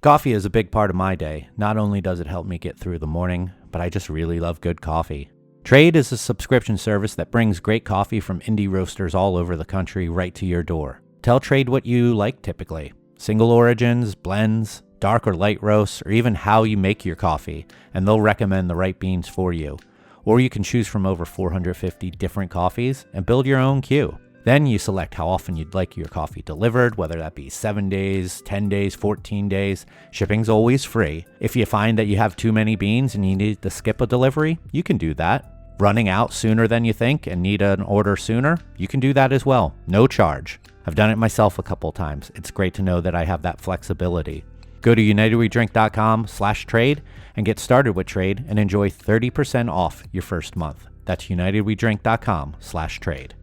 Coffee is a big part of my day. Not only does it help me get through the morning, but I just really love good coffee. Trade is a subscription service that brings great coffee from indie roasters all over the country right to your door. Tell Trade what you like typically. Single origins, blends, dark or light roasts, or even how you make your coffee, and they'll recommend the right beans for you. Or you can choose from over 450 different coffees and build your own queue. Then you select how often you'd like your coffee delivered, whether that be 7 days, 10 days, 14 days. Shipping's always free. If you find that you have too many beans and you need to skip a delivery, you can do that. Running out sooner than you think and need an order sooner, you can do that as well. No charge. I've done it myself a couple times. It's great to know that I have that flexibility. Go to unitedwedrink.com/trade and get started with Trade and enjoy 30% off your first month. That's unitedwedrink.com/trade.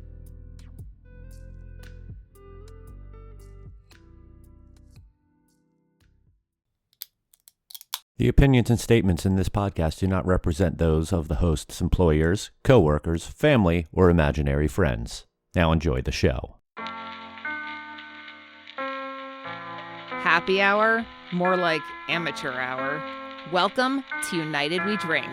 The opinions and statements in this podcast do not represent those of the host's employers, co-workers, family, or imaginary friends. Now enjoy the show. Happy hour, more like amateur hour. Welcome to United We Drink.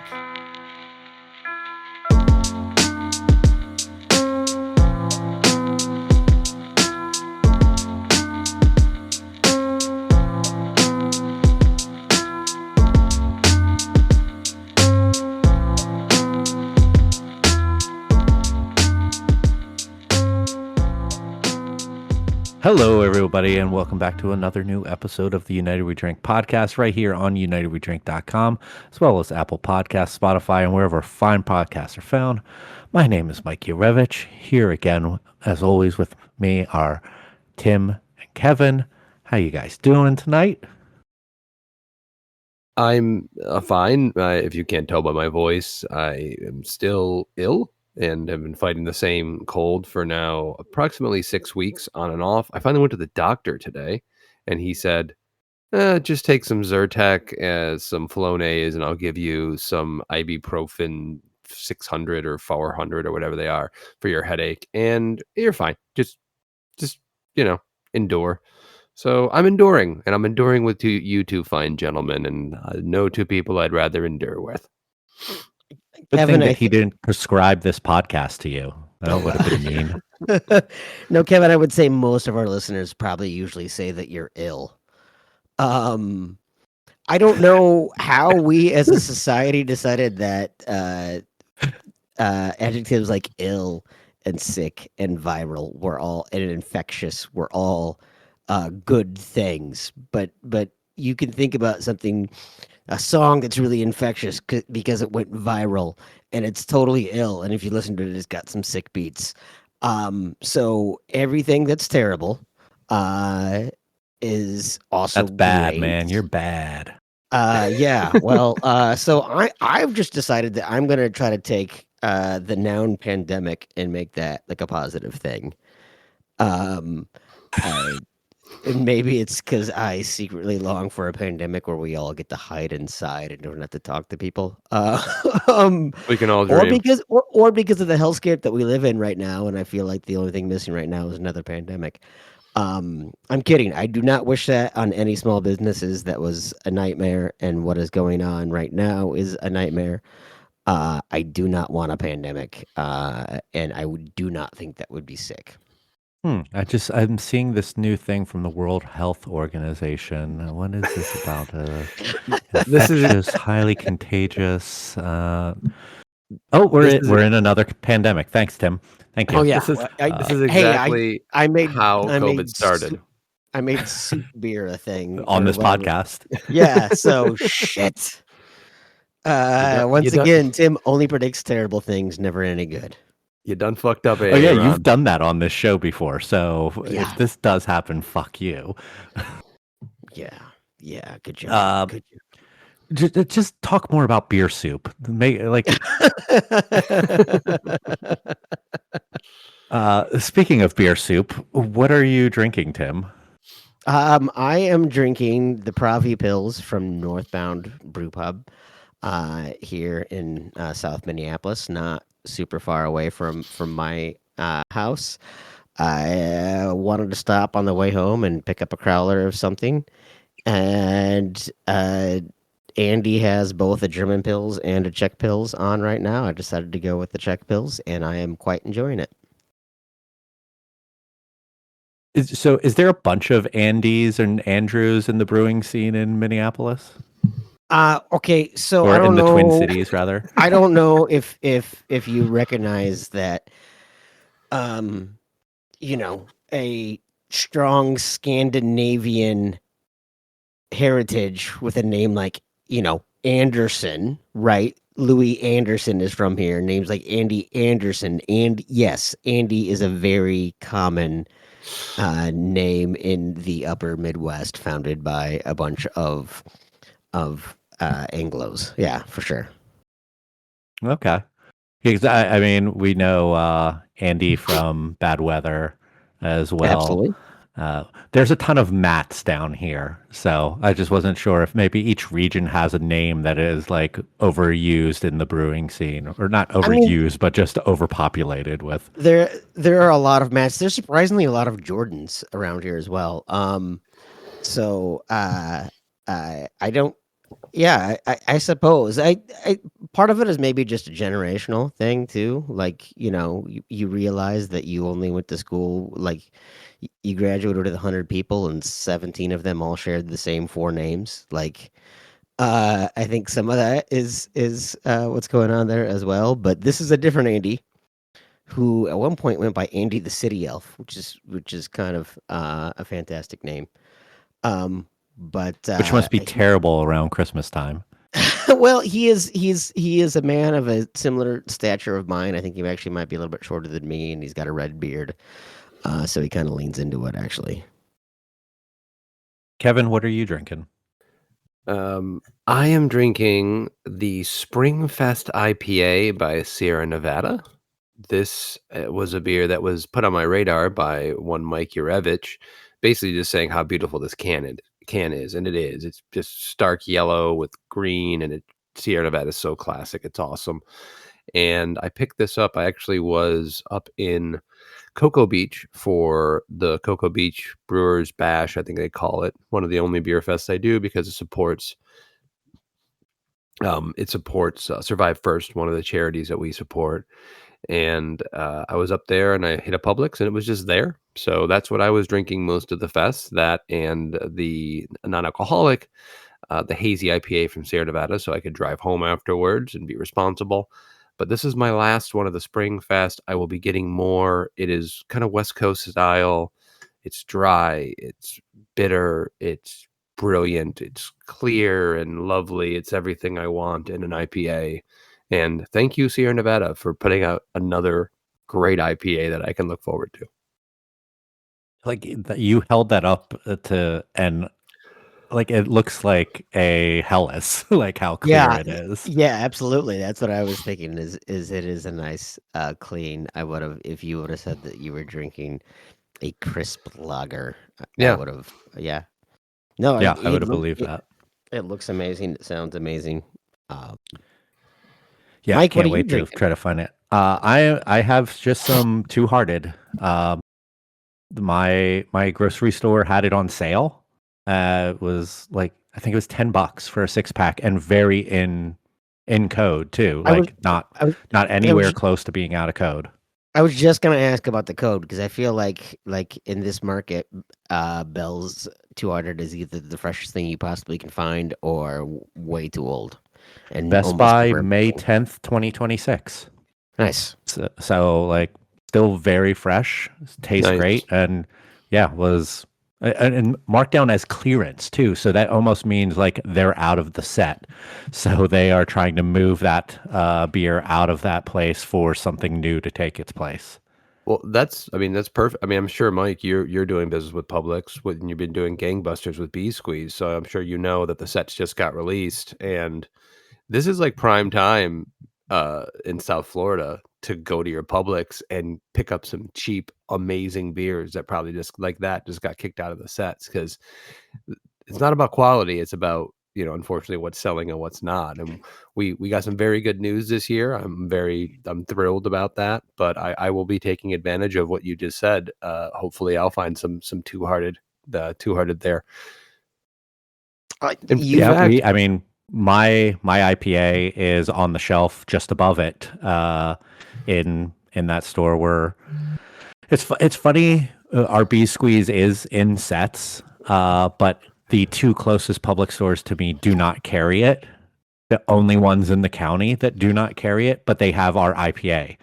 Hello, everybody, and welcome back to another new episode of the United We Drink podcast right here on unitedwedrink.com, as well as Apple Podcasts, Spotify, and wherever fine podcasts are found. My name is Mike Urevich. Here again, as always, with me are Tim and Kevin. How you guys doing tonight? I'm fine. If you can't tell by my voice, I am still ill and have been fighting the same cold for now approximately 6 weeks on and off. I finally went to the doctor today, and he said, just take some Zyrtec, some Flonase, and I'll give you some ibuprofen 600 or 400 or whatever they are for your headache, and you're fine. Just endure. So I'm enduring, and I'm enduring with you two fine gentlemen, and no two people I'd rather endure with. Good Kevin, thing that he didn't prescribe this podcast to you. That would have been mean. No, Kevin, I would say most of our listeners probably usually say that you're ill. I don't know how we as a society decided that adjectives like ill and sick and viral were all and infectious were all good things, but you can think about a song that's really infectious because it went viral and it's totally ill, and if you listen to it, it's got some sick beats. So everything that's terrible is also that's bad, great. Man. You're bad. Yeah. Well, so I've just decided that I'm gonna try to take the noun pandemic and make that like a positive thing. And maybe it's because I secretly long for a pandemic where we all get to hide inside and don't have to talk to people. We can all dream. Or because of the hellscape that we live in right now, and I feel like the only thing missing right now is another pandemic. I'm kidding. I do not wish that on any small businesses. That was a nightmare, and what is going on right now is a nightmare. I do not want a pandemic, and I do not think that would be sick. I'm seeing this new thing from the World Health Organization. What is this about? This is highly contagious. We're in another pandemic. Thanks, Tim. Thank you. Oh yeah, this is exactly how COVID started. I made soup beer a thing on this podcast. Yeah, so shit. Once again, Tim only predicts terrible things, never any good. You done fucked up. Oh yeah, you've done that on this show before. So if this does happen, fuck you. Yeah. Good job. Good job. Just talk more about beer soup. Speaking of beer soup, what are you drinking, Tim? I am drinking the Pravi Pills from Northbound Brew Pub here in South Minneapolis, not super far away from my house. I wanted to stop on the way home and pick up a crowler of something, and Andy has both a German pills and a Czech pills on right now. I decided to go with the Czech pills, and I am quite enjoying it. So is there a bunch of Andys and Andrews in the brewing scene in Minneapolis? Okay, so I Or in don't the Twin know. Cities, rather? I don't know if you recognize that, um, a strong Scandinavian heritage with a name like, Anderson, right? Louis Anderson is from here. Names like Andy Anderson. And yes, Andy is a very common name in the upper Midwest, founded by a bunch of Anglos. Yeah, for sure. Okay. Because I mean, we know Andy from Bad Weather as well. Absolutely. There's a ton of Matts down here, so I just wasn't sure if maybe each region has a name that is like overused in the brewing scene, or not I mean, overused, but just overpopulated with. there are a lot of Matts. There's surprisingly a lot of Jordans around here as well. So I don't. Yeah, I suppose I part of it is maybe just a generational thing too. Like, you realize that you only went to school, like, you graduated with 100 people and 17 of them all shared the same four names. Like, I think some of that is what's going on there as well. But this is a different Andy, who at one point went by Andy the City Elf, which is kind of a fantastic name. Um, but Which must be terrible around Christmas time. well, he is a man of a similar stature of mine. I think he actually might be a little bit shorter than me, and he's got a red beard. So he kind of leans into it, actually. Kevin, what are you drinking? I am drinking the Springfest IPA by Sierra Nevada. This was a beer that was put on my radar by one Mike Urevich, basically just saying how beautiful this can is, and it is. It's just stark yellow with green, and Sierra Nevada is so classic. It's awesome. And I picked this up. I actually was up in Cocoa Beach for the Cocoa Beach Brewers Bash, I think they call it. One of the only beer fests I do because it supports Survive First, one of the charities that we support. And I was up there and I hit a Publix and it was just there. So that's what I was drinking most of the fest. That and the non-alcoholic, the hazy IPA from Sierra Nevada, so I could drive home afterwards and be responsible. But this is my last one of the Spring Fest. I will be getting more. It is kind of West Coast style. It's dry. It's bitter. It's brilliant. It's clear and lovely. It's everything I want in an IPA. And thank you, Sierra Nevada, for putting out another great IPA that I can look forward to. Like you held that up and like it looks like a Helles, like how clear Yeah, it is. yeah, absolutely. That's what I was thinking. Is it is a nice, clean. I would have if you would have said that you were drinking a crisp lager. I Yeah. would have. Yeah. No, Yeah, I would have believed it, that. it looks amazing. It sounds amazing. Uh, Yeah, Mike, what can't are you wait to drinking? try to find it. I have just some Two Hearted. My grocery store had it on sale. It was like I think it was $10 for a 6 pack and very in code too. I was, Like not I was, not I anywhere was, close to being out of code. I was just gonna ask about the code because I feel like in this market, Bell's 200 is either the freshest thing you possibly can find or way too old, and Best almost Buy never May missing. 10th, 2026. Nice. So like still very fresh, tastes Nice. great, and yeah, was and marked down as clearance too. So that almost means like they're out of the set. So they are trying to move that beer out of that place for something new to take its place. Well, that's perfect. I mean, I'm sure, Mike, you're doing business with Publix, and you've been doing gangbusters with Bee Squeeze, so I'm sure you know that the sets just got released, and this is like prime time in South Florida to go to your Publix and pick up some cheap, amazing beers that probably just got kicked out of the sets because it's not about quality. It's about, unfortunately what's selling and what's not. And we got some very good news this year. I'm thrilled about that, but I will be taking advantage of what you just said. Hopefully I'll find some two hearted there. In You Yeah, fact, I mean, my IPA is on the shelf just above it, in that store. Where it's funny. Our B squeeze is in sets, but the two closest public stores to me do not carry it. The only ones in the county that do not carry it, but they have our IPA,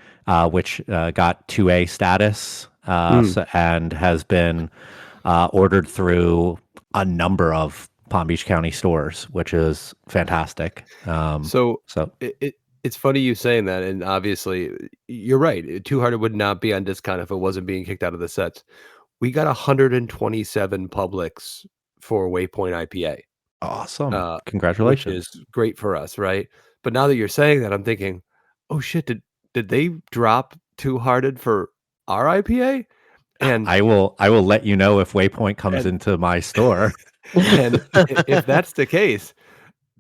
which got 2A status, and has been ordered through a number of Palm Beach County stores, which is fantastic. so So it's funny you saying that, and obviously you're right. Two Hearted would not be on discount if it wasn't being kicked out of the sets. We got 127 Publix for Waypoint IPA, awesome! which Congratulations. is great for us, right? But now that you're saying that, I'm thinking, oh shit, did they drop Two Hearted for our IPA? And I will let you know if Waypoint comes and into my store. and if that's the case,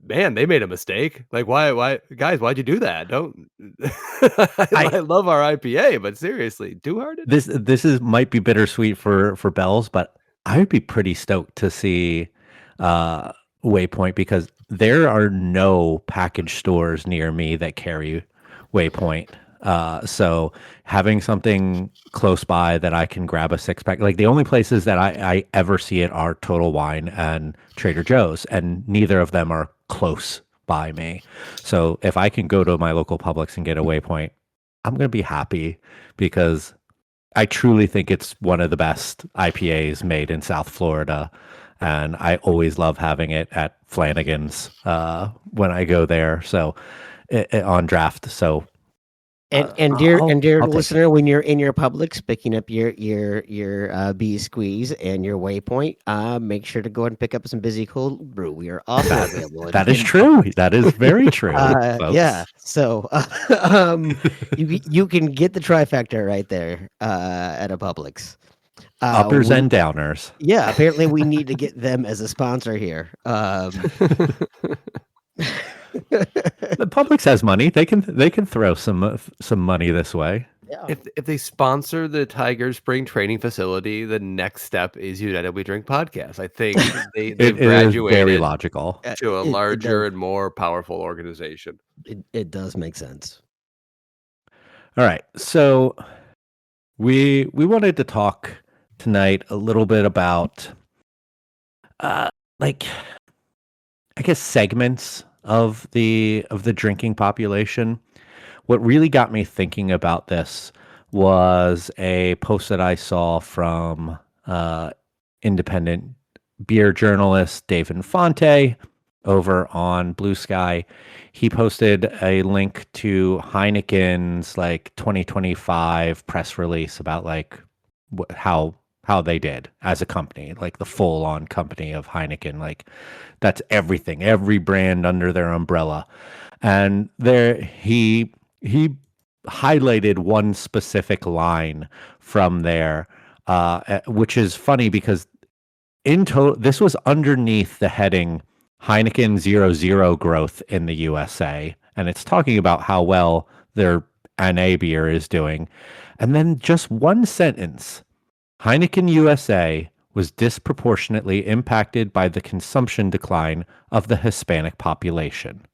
man, they made a mistake. Like, why, guys, why'd you do that? Don't. I I love our IPA, but seriously, Two Hearted. this is might be bittersweet for Bells, but I would be pretty stoked to see uh, Waypoint because there are no package stores near me that carry Waypoint. So having something close by that I can grab a six pack, like the only places that I ever see it are Total Wine and Trader Joe's, and neither of them are close by me. So if I can go to my local Publix and get a Waypoint, I'm going to be happy because I truly think it's one of the best IPAs made in South Florida. And I always love having it at Flanagan's when I go there. So on draft. So And dear I'll take it. listener, when you're in your Publix picking up your B squeeze and your Waypoint, make sure to go and pick up some Busy Cold Brew. We are also available. That is true. That is very true. Yeah. Folks. So you can get the trifecta right there at a Publix. Uppers We, and downers. yeah, apparently we need to get them as a sponsor here. The Publix has money. They can throw some money this way. Yeah. If they sponsor the Tiger Spring Training Facility, the next step is United We Drink podcast. I think they've It is graduated very logical. to a It larger does, and more powerful organization. it does make sense. All right. So we wanted to talk tonight a little bit about like I guess segments of the drinking population. What really got me thinking about this was a post that I saw from independent beer journalist Dave Infante over on Blue Sky. He posted a link to Heineken's like 2025 press release about like how they did as a company, like the full on company of Heineken. Like that's everything, every brand under their umbrella. And there he highlighted one specific line from there, which is funny because in total, this was underneath the heading Heineken 0.0 growth in the USA. And it's talking about how well their NA beer is doing. And then just one sentence, Heineken USA was disproportionately impacted by the consumption decline of the Hispanic population.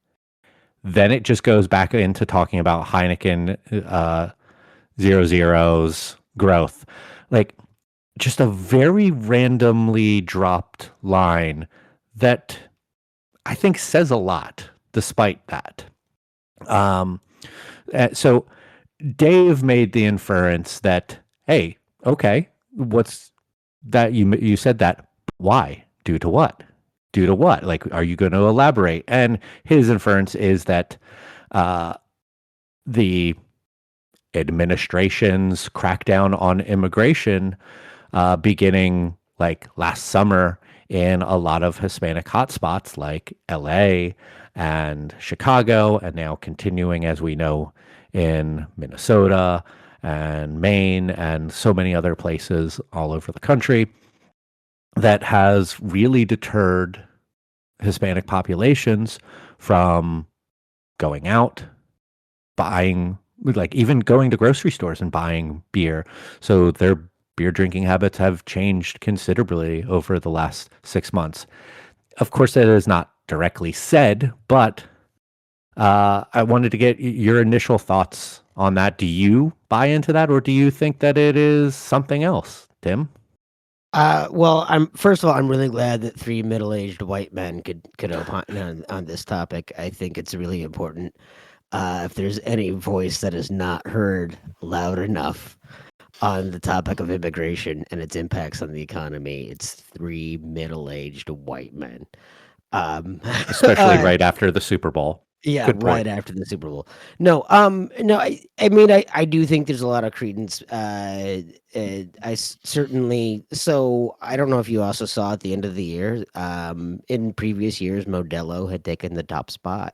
Then it just goes back into talking about Heineken 0.0's growth. Like, just a very randomly dropped line that I think says a lot despite that. So Dave made the inference that, hey, okay, what's that? You said that. Why? Due to what? Due to what? Like, are you going to elaborate? And his inference is that the administration's crackdown on immigration beginning like last summer in a lot of Hispanic hotspots like LA and Chicago, and now continuing, as we know, in Minnesota and Maine and so many other places all over the country, that has really deterred Hispanic populations from going out, buying, like even going to grocery stores and buying beer. So their beer drinking habits have changed considerably over the last 6 months. of course, it is not directly said, but I wanted to get your initial thoughts on that. Do you buy into that, or do you think that it is something else, Tim? Well, I'm first of all, I'm really glad that three middle-aged white men could opine on this topic. I think it's really important. If there's any voice that is not heard loud enough on the topic of immigration and its impacts on the economy, it's three middle-aged white men. Especially uh, right after the Super Bowl. yeah, Good right point. after the Super Bowl. No, I mean, I do think there's a lot of credence. Certainly. So I don't know if you also saw at the end of the year. In previous years, Modelo had taken the top spot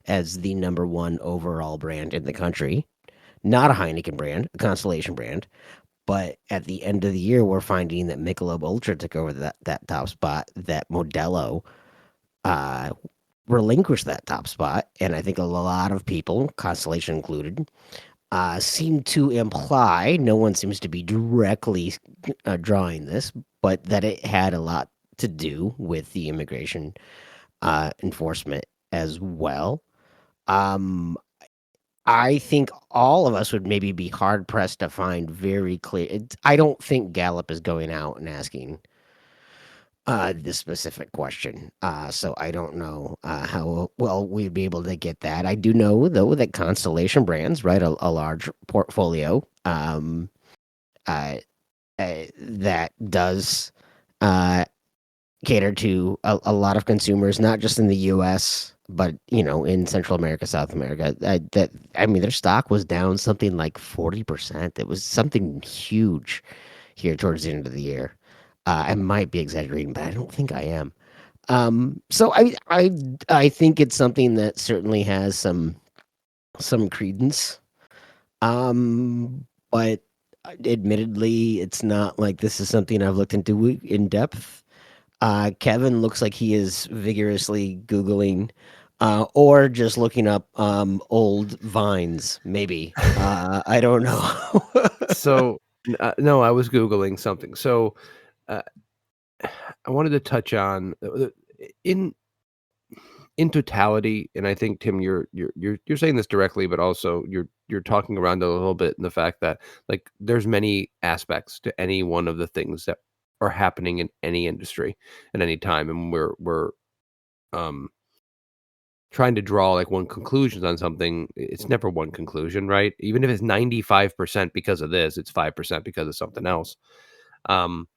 as the number one overall brand in the country. Not a Heineken brand, a Constellation brand. But at the end of the year, we're finding that Michelob Ultra took over that top spot. That Modelo uh, relinquish that top spot. And I think a lot of people, Constellation included, seem to imply, no one seems to be directly drawing this, but that it had a lot to do with the immigration enforcement as well. Um, I think all of us would maybe be hard pressed to find very clear. I don't think Gallup is going out and asking this specific question. So I don't know how well we'd be able to get that. I do know though that Constellation Brands, right, a large portfolio, uh, that does uh, cater to a lot of consumers, not just in the U.S. but in Central America, South America. I mean, their stock was down something like 40%. It was something huge here towards the end of the year. I might be exaggerating, but I don't think I am. So I think it's something that certainly has some credence. But admittedly, it's not like this is something I've looked into in depth. Kevin looks like he is vigorously Googling, or just looking up old vines, maybe. I don't know. So no, I was googling something. So uh, I wanted to touch on in in totality, and I think Tim, you're saying this directly, but also you're talking around it a little bit in the fact that like there's many aspects to any one of the things that are happening in any industry at any time, and we're um trying to draw like one conclusions on something. It's never one conclusion, right? Even if it's 95% because of this, it's 5% because of something else. Um,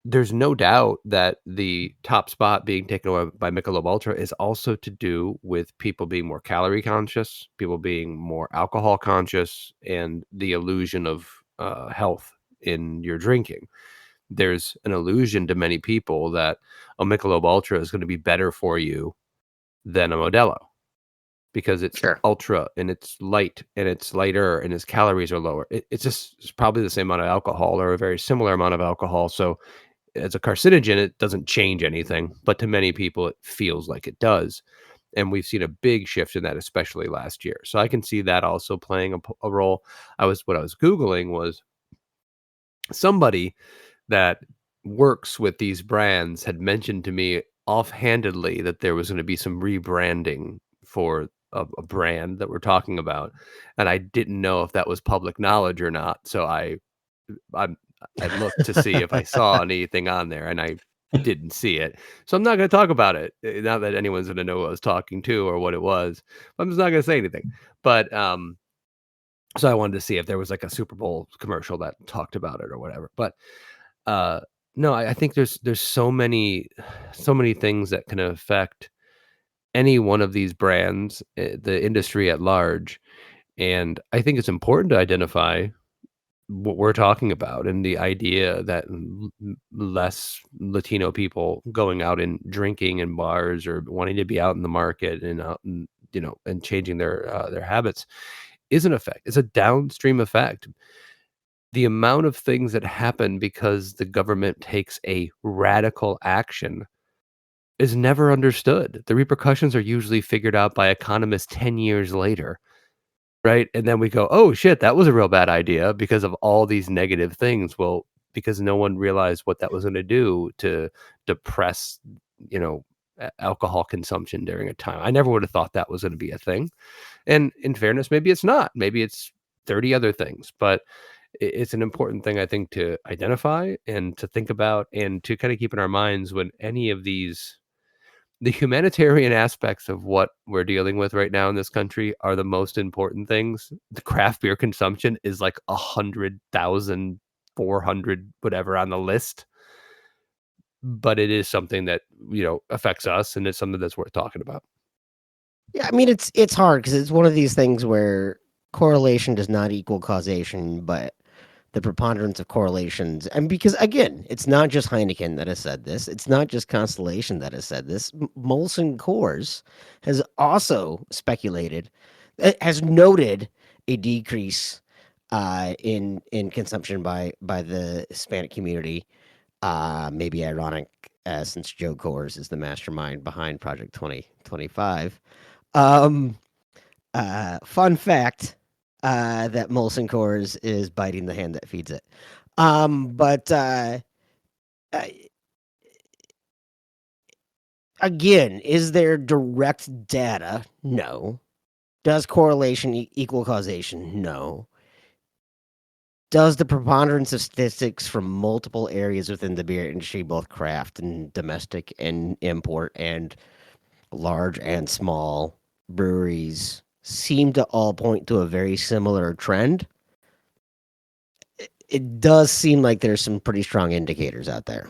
There's no doubt that the top spot being taken over by Michelob Ultra is also to do with people being more calorie conscious, people being more alcohol conscious, and the illusion of health in your drinking. There's an illusion to many people that a Michelob Ultra is going to be better for you than a Modelo because it's Sure. ultra and it's light and it's lighter and its calories are lower. It's probably the same amount of alcohol or a very similar amount of alcohol. So as a carcinogen, it doesn't change anything, but to many people, it feels like it does. And we've seen a big shift in that, especially last year. So I can see that also playing a role. What I was Googling was somebody that works with these brands had mentioned to me offhandedly that there was going to be some rebranding for a brand that we're talking about. And I didn't know if that was public knowledge or not. So I'm I looked to see if I saw anything on there, and I didn't see it. So I'm not going to talk about it. Not that anyone's going to know who I was talking to or what it was. I'm just not going to say anything. But so I wanted to see if there was like a Super Bowl commercial that talked about it or whatever. But uh, no, I think there's so many things that can affect any one of these brands, the industry at large, and I think it's important to identify what we're talking about and the idea that less Latino people going out and drinking in bars or wanting to be out in the market and out and and changing their habits is an effect. It's a downstream effect. The amount of things that happen because the government takes a radical action is never understood. The repercussions are usually figured out by economists 10 years later. Right? And then we go, "Oh, shit, that was a real bad idea because of all these negative things." Well, because no one realized what that was gonna do to depress alcohol consumption during a time. I never would have thought that was going to be a thing. And in fairness, maybe it's not. Maybe it's 30 other things, but it's an important thing, I think, to identify and to think about and to kind of keep in our minds when any of the humanitarian aspects of what we're dealing with right now in this country are the most important things. The craft beer consumption is like 100,000, 400, whatever on the list, but it is something that, affects us, and it's something that's worth talking about. Yeah, I mean it's hard because it's one of these things where correlation does not equal causation, but the preponderance of correlations, and because again, it's not just Heineken that has said this, it's not just Constellation that has said this. Molson Coors has also speculated, has noted a decrease in consumption by the Hispanic community. Maybe ironic, since Joe Coors is the mastermind behind Project 2025. Um, Fun fact, that Molson Coors is biting the hand that feeds it. But uh, again, is there direct data? No. Does correlation equal causation? No. Does the preponderance of statistics from multiple areas within the beer industry, both craft and domestic and import and large and small breweries, seem to all point to a very similar trend? It does seem like there's some pretty strong indicators out there.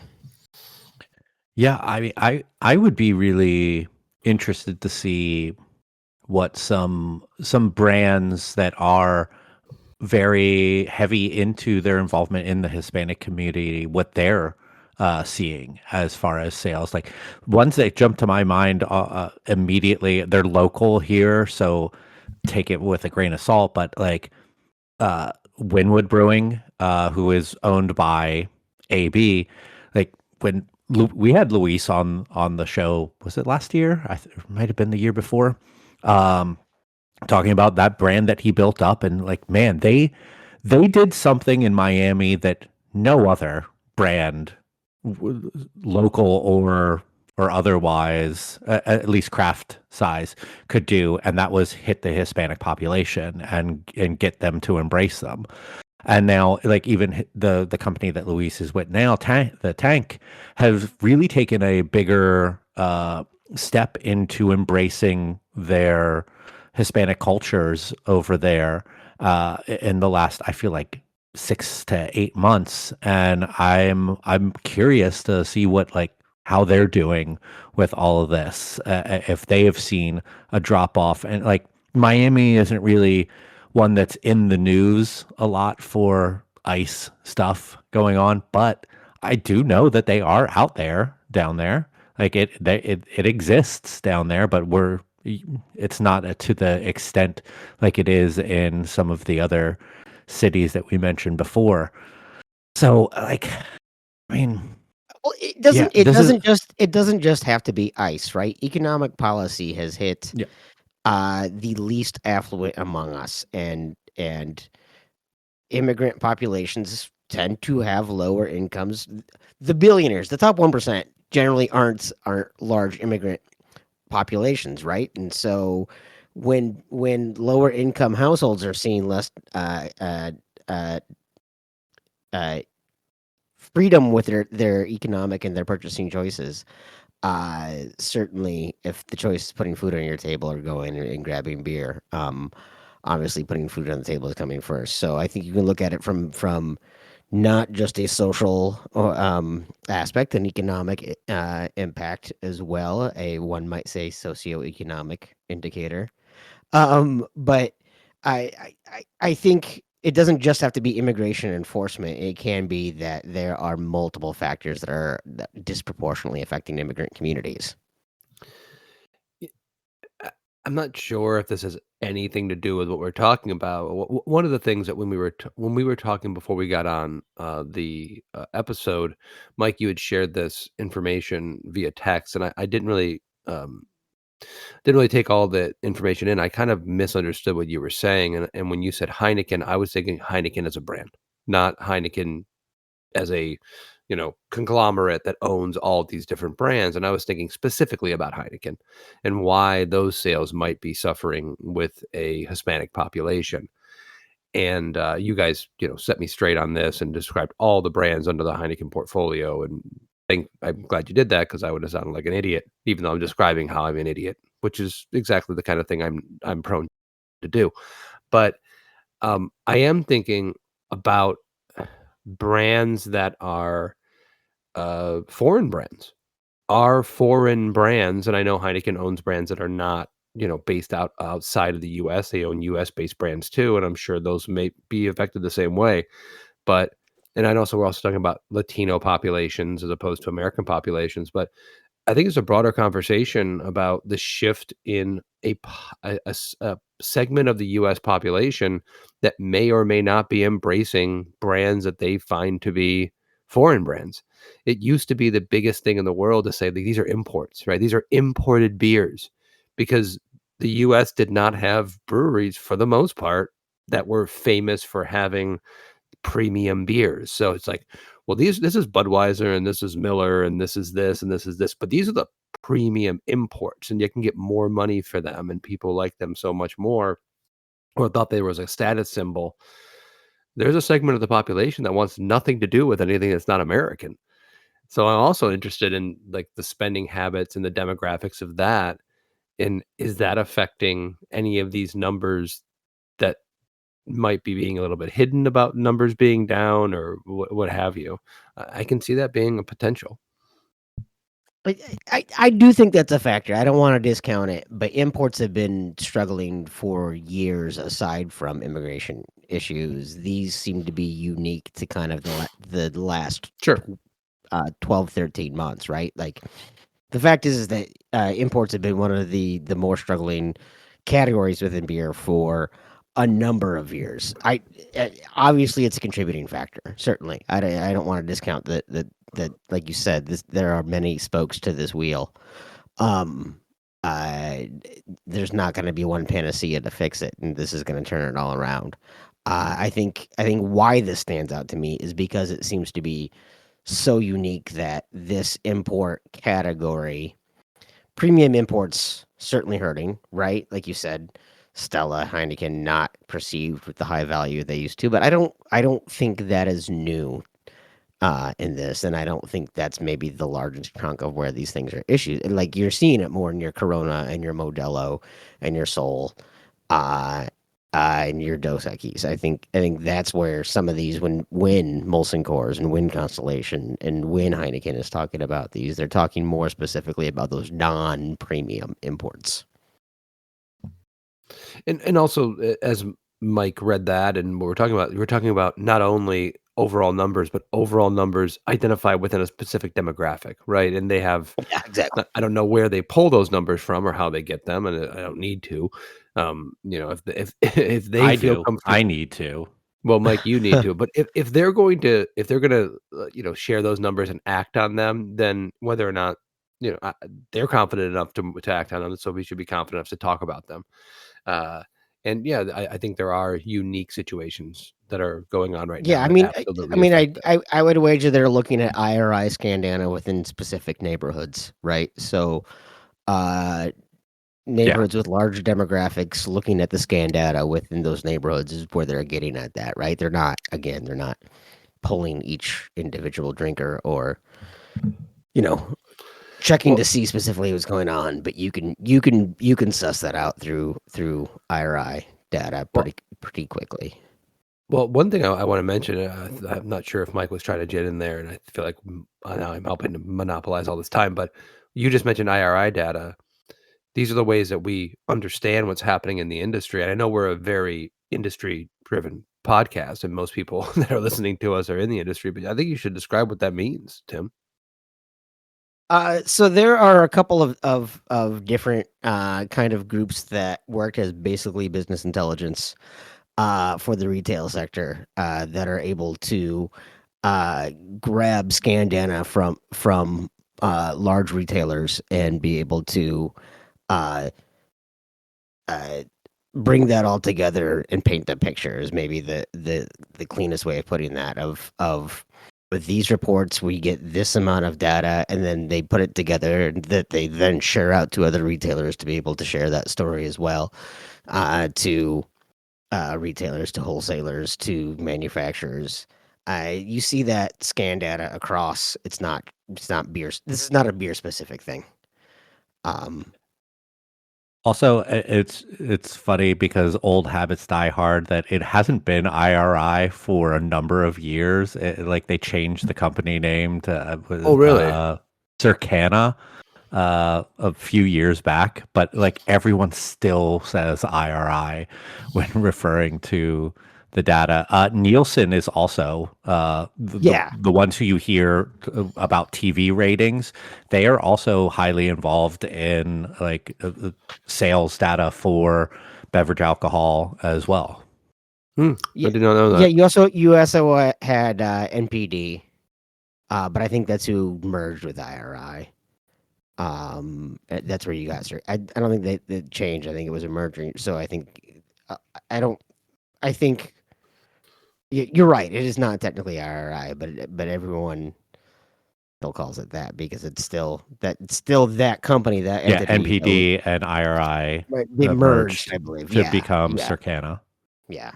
Yeah, I mean, I would be really interested to see what some brands that are very heavy into their involvement in the Hispanic community, what they're seeing as far as sales. Like ones that jump to my mind immediately, they're local here, so take it with a grain of salt. But like Winwood Brewing, who is owned by AB, like when we had Luis on the show, was it last year? It might have been the year before. Um, Talking about that brand that he built up, and like, man, they did something in Miami that no other brand, local or otherwise, at least craft size, could do, and that was hit the Hispanic population and get them to embrace them. And now, like even the company that Luis is with now, the Tank, has really taken a bigger step into embracing their Hispanic cultures over there in the last, I feel like 6 to 8 months, and I'm curious to see what like how they're doing with all of this, if they have seen a drop off, and like Miami isn't really one that's in the news a lot for ice stuff going on, but I do know that they are out there down there. Like it exists down there, but it's not to the extent like it is in some of the other cities that we mentioned before. So like, I mean, Well, it yeah, doesn't. It this is doesn't just. It doesn't just have to be ice, right? Economic policy has hit yeah. the least affluent among us, and immigrant populations tend to have lower incomes. The billionaires, the top 1%, generally aren't large immigrant populations, right? And so when lower income households are seeing less uh, uh, freedom with their economic and their purchasing choices, certainly if the choice is putting food on your table or going and grabbing beer, obviously putting food on the table is coming first. So I think you can look at it from not just a social aspect, an economic impact as well. A one might say socioeconomic indicator. But I think it doesn't just have to be immigration enforcement. It can be that there are multiple factors that disproportionately affecting immigrant communities. I'm not sure if this has anything to do with what we're talking about. One of the things that when we were talking before we got on the episode, Mike, you had shared this information via text, and I didn't really take all the information in. I kind of misunderstood what you were saying, and when you said Heineken, I was thinking Heineken as a brand, not Heineken as a conglomerate that owns all these different brands. And I was thinking specifically about Heineken and why those sales might be suffering with a Hispanic population. And you guys, set me straight on this and described all the brands under the Heineken portfolio. And I'm glad you did that, because I would have sounded like an idiot, even though I'm describing how I'm an idiot, which is exactly the kind of thing I'm prone to do. But I am thinking about brands that are foreign brands. Are foreign brands, and I know Heineken owns brands that are not, based outside of the US. They own US based brands too, and I'm sure those may be affected the same way. But and I know, so we're also talking about Latino populations as opposed to American populations, but I think it's a broader conversation about the shift in a segment of the U.S. population that may or may not be embracing brands that they find to be foreign brands. It used to be the biggest thing in the world to say that these are imports, right? These are imported beers, because the U.S. did not have breweries for the most part that were famous for having premium beers. So it's like, well, this is Budweiser and this is Miller and this is this and this is this, but these are the premium imports, and you can get more money for them, and people like them so much more, or thought there was a status symbol. There's a segment of the population that wants nothing to do with anything that's not American. So I'm also interested in like the spending habits and the demographics of that. And is that affecting any of these numbers that might be being a little bit hidden about numbers being down, or what have you? I can see that being a potential. But I do think that's a factor. I don't want to discount it, but imports have been struggling for years aside from immigration issues. These seem to be unique to kind of the last Sure. 12, 13 months, right? Like the fact is that imports have been one of the more struggling categories within beer for a number of years. Obviously it's a contributing factor. Certainly, I don't want to discount that like you said, there are many spokes to this wheel. Um, uh, there's not going to be one panacea to fix it, and this is going to turn it all around. I think why this stands out to me is because it seems to be so unique that this import category, premium imports certainly hurting, right? Like you said, Stella, Heineken not perceived with the high value they used to, but I don't think that is new in this, and I don't think that's maybe the largest chunk of where these things are issues. And like you're seeing it more in your Corona and your Modelo and your Sol, uh, and your Dos Equis. I think that's where some of these, when Molson Coors and when Constellation and when Heineken is talking about these, they're talking more specifically about those non-premium imports. And also, as Mike read that, and what we're talking about not only overall numbers, but overall numbers identified within a specific demographic, right? And they have, Yeah, exactly. I don't know where they pull those numbers from or how they get them, and I don't need to. If they I feel do. comfortable. I need to. Well, Mike, you need to. But if they're gonna share those numbers and act on them, then whether or not they're confident enough to act on them, so we should be confident enough to talk about them. Uh, and yeah, I think there are unique situations that are going on right Yeah, now I that mean, I absolutely mean, affect it. I would wager they're looking at IRI Scandana within specific neighborhoods, right? So, uh, Yeah. neighborhoods with large demographics looking at the scan data within those neighborhoods is where they're getting at that, right? They're not pulling each individual drinker or, you know, checking Well, to see specifically what's going on, but you can suss that out through IRI data well, pretty quickly. well. One thing I want to mention, I'm not sure if Mike was trying to get in there, and I feel like now I'm helping to monopolize all this time. But you just mentioned IRI data. These are the ways that we understand what's happening in the industry. And I know we're a very industry driven podcast, and most people that are listening to us are in the industry, but I think you should describe what that means, Tim. So there are a couple of different kind of groups that work as basically business intelligence for the retail sector that are able to grab scan data from large retailers and be able to uh, uh, bring that all together and paint the picture is maybe the cleanest way of putting that of with these reports, we get this amount of data, and then they put it together that they then share out to other retailers to be able to share that story as well, to retailers, to wholesalers, to manufacturers. You see that scan data across. It's not beer. This is not a beer specific thing. Um, Also, it's funny because old habits die hard that it hasn't been IRI for a number of years. Like they changed the company name to Oh, really? Circana a few years back, but like everyone still says IRI when referring to the data. Nielsen is also yeah, the ones who you hear about TV ratings. They are also highly involved in like sales data for beverage alcohol as well. I yeah, did not know yeah. that. You also had NPD, but I think that's who merged with IRI. That's where you got started. I don't think they changed. I think it was a merger. So I think I don't. I think you're right. It is not technically IRI, but everyone still calls it that because it's still that company, that Yeah, entity. NPD and IRI Right, they merged, merged I believe. to Yeah, become yeah, Circana. yeah.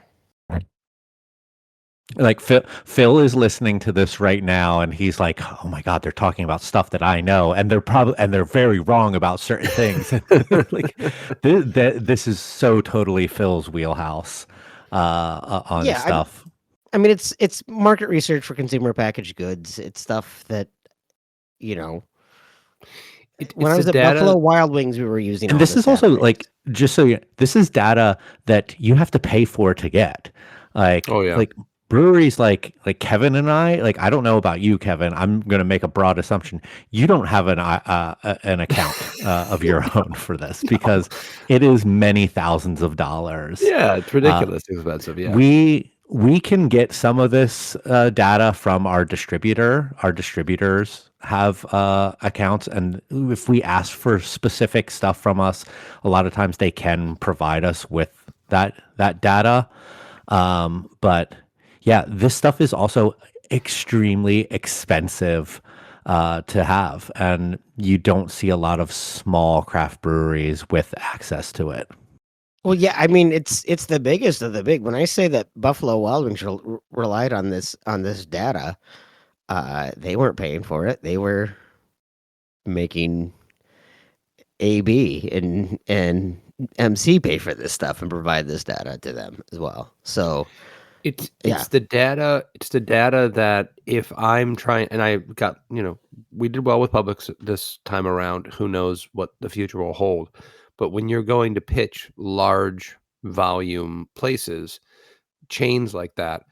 Like Phil is listening to this right now, and he's like, "Oh my God, they're talking about stuff that I know, and they're very wrong about certain things." Like this is so totally Phil's wheelhouse on Yeah, stuff. I mean it's market research for consumer packaged goods. It's stuff that, you know, when It's I the was at Buffalo data. Wild Wings, we were using And all this this is data. also like just so you, this is data that you have to pay for to get. Oh, yeah. Like breweries like Kevin and I, like I don't know about you, Kevin. I'm going to make a broad assumption. You don't have an account of your own for this because it is many thousands of dollars. Yeah, it's Uh, ridiculously expensive. Yeah. we can get some of this data from our distributor. Our distributors have accounts, and if we ask for specific stuff from us, a lot of times they can provide us with that data. But yeah, this stuff is also extremely expensive to have, and you don't see a lot of small craft breweries with access to it. Well, yeah, I mean it's the biggest of the big. When I say that Buffalo Wild Wings relied on this data, they weren't paying for it. They were making AB and MC pay for this stuff and provide this data to them as well. So yeah, It's the data that if I'm trying, and I got, we did well with Publix this time around. Who knows what the future will hold? But when you're going to pitch large volume places, chains like that,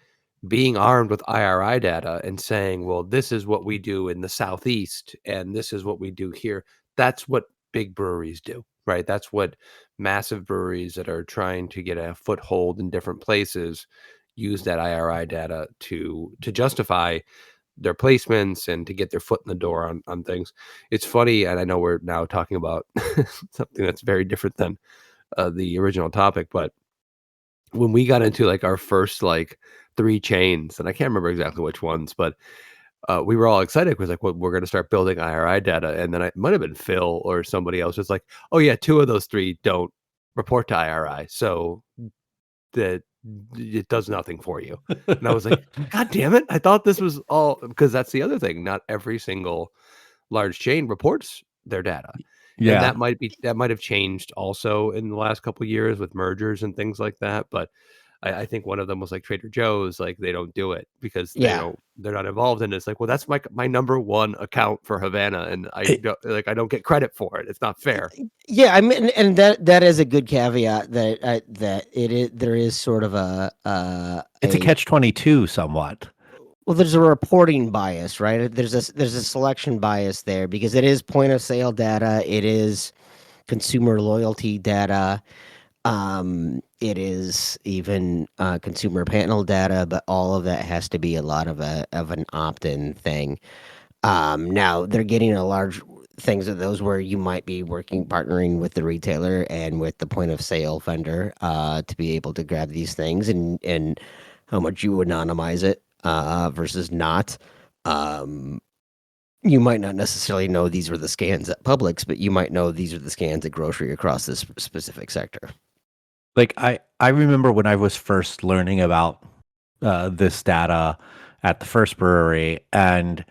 being armed with IRI data and saying, well, this is what we do in the Southeast and this is what we do here. That's what big breweries do, right? That's what massive breweries that are trying to get a foothold in different places use that IRI data to justify their placements and to get their foot in the door on things. It's funny, and I know we're now talking about something that's very different than the original topic, but when we got into like our first like 3 chains, and I can't remember exactly which ones, but we were all excited because like, well, we're going to start building IRI data, and then it might have been Phil or somebody else was like, oh yeah, 2 of those 3 don't report to IRI, so that it does nothing for you. And I was like, God damn it! I thought this was all, because that's the other thing. Not every single large chain reports their data, and Yeah. that might have changed also in the last couple of years with mergers and things like that. But I think one of them was like Trader Joe's, like they don't do it because yeah. they're not involved in it. It's like, well, that's my number one account for Havana, and I don't get credit for it. It's not fair. Yeah, I mean, and that is a good caveat that that it is there is sort of It's a a catch-22 somewhat. well, there's a reporting bias, right? There's a selection bias there because it is point of sale data, it is consumer loyalty data, it is even consumer panel data, but all of that has to be a lot of an opt-in thing. Now they're getting a large things of those where you might be partnering with the retailer and with the point of sale vendor to be able to grab these things and how much you anonymize it versus not. Um, you might not necessarily know these were the scans at Publix, but you might know these are the scans at grocery across this specific sector. Like I remember when I was first learning about this data at the first brewery, and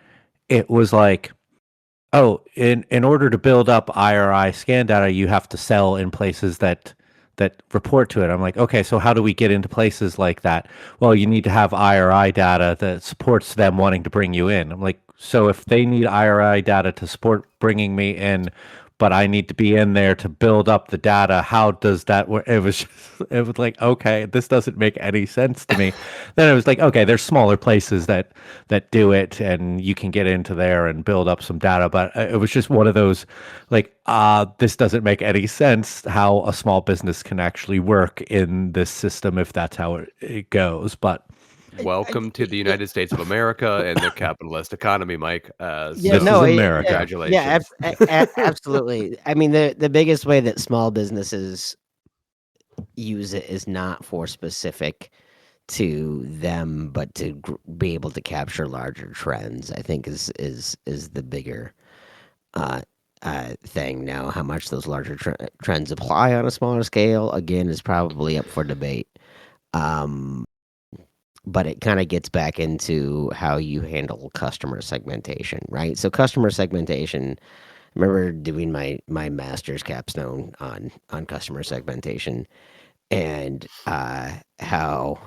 it was like, oh, in order to build up IRI scan data, you have to sell in places that report to it. I'm like, okay, so how do we get into places like that? Well, you need to have IRI data that supports them wanting to bring you in. I'm like, so if they need IRI data to support bringing me in, but I need to be in there to build up the data, how does that work? It was like, okay, this doesn't make any sense to me. Then it was like, okay, there's smaller places that do it, and you can get into there and build up some data. But it was just one of those, like, this doesn't make any sense how a small business can actually work in this system if that's how it goes. But Welcome to the United States of America and the capitalist economy, Mike. Yeah, this is no, America. yeah, Congratulations. absolutely. I mean, the biggest way that small businesses use it is not for specific to them, but to be able to capture larger trends. I think is the bigger uh, thing now. How much those larger trends apply on a smaller scale, again, is probably up for debate. Um, but it kind of gets back into how you handle customer segmentation, right? So customer segmentation. I remember doing my master's capstone on customer segmentation, and how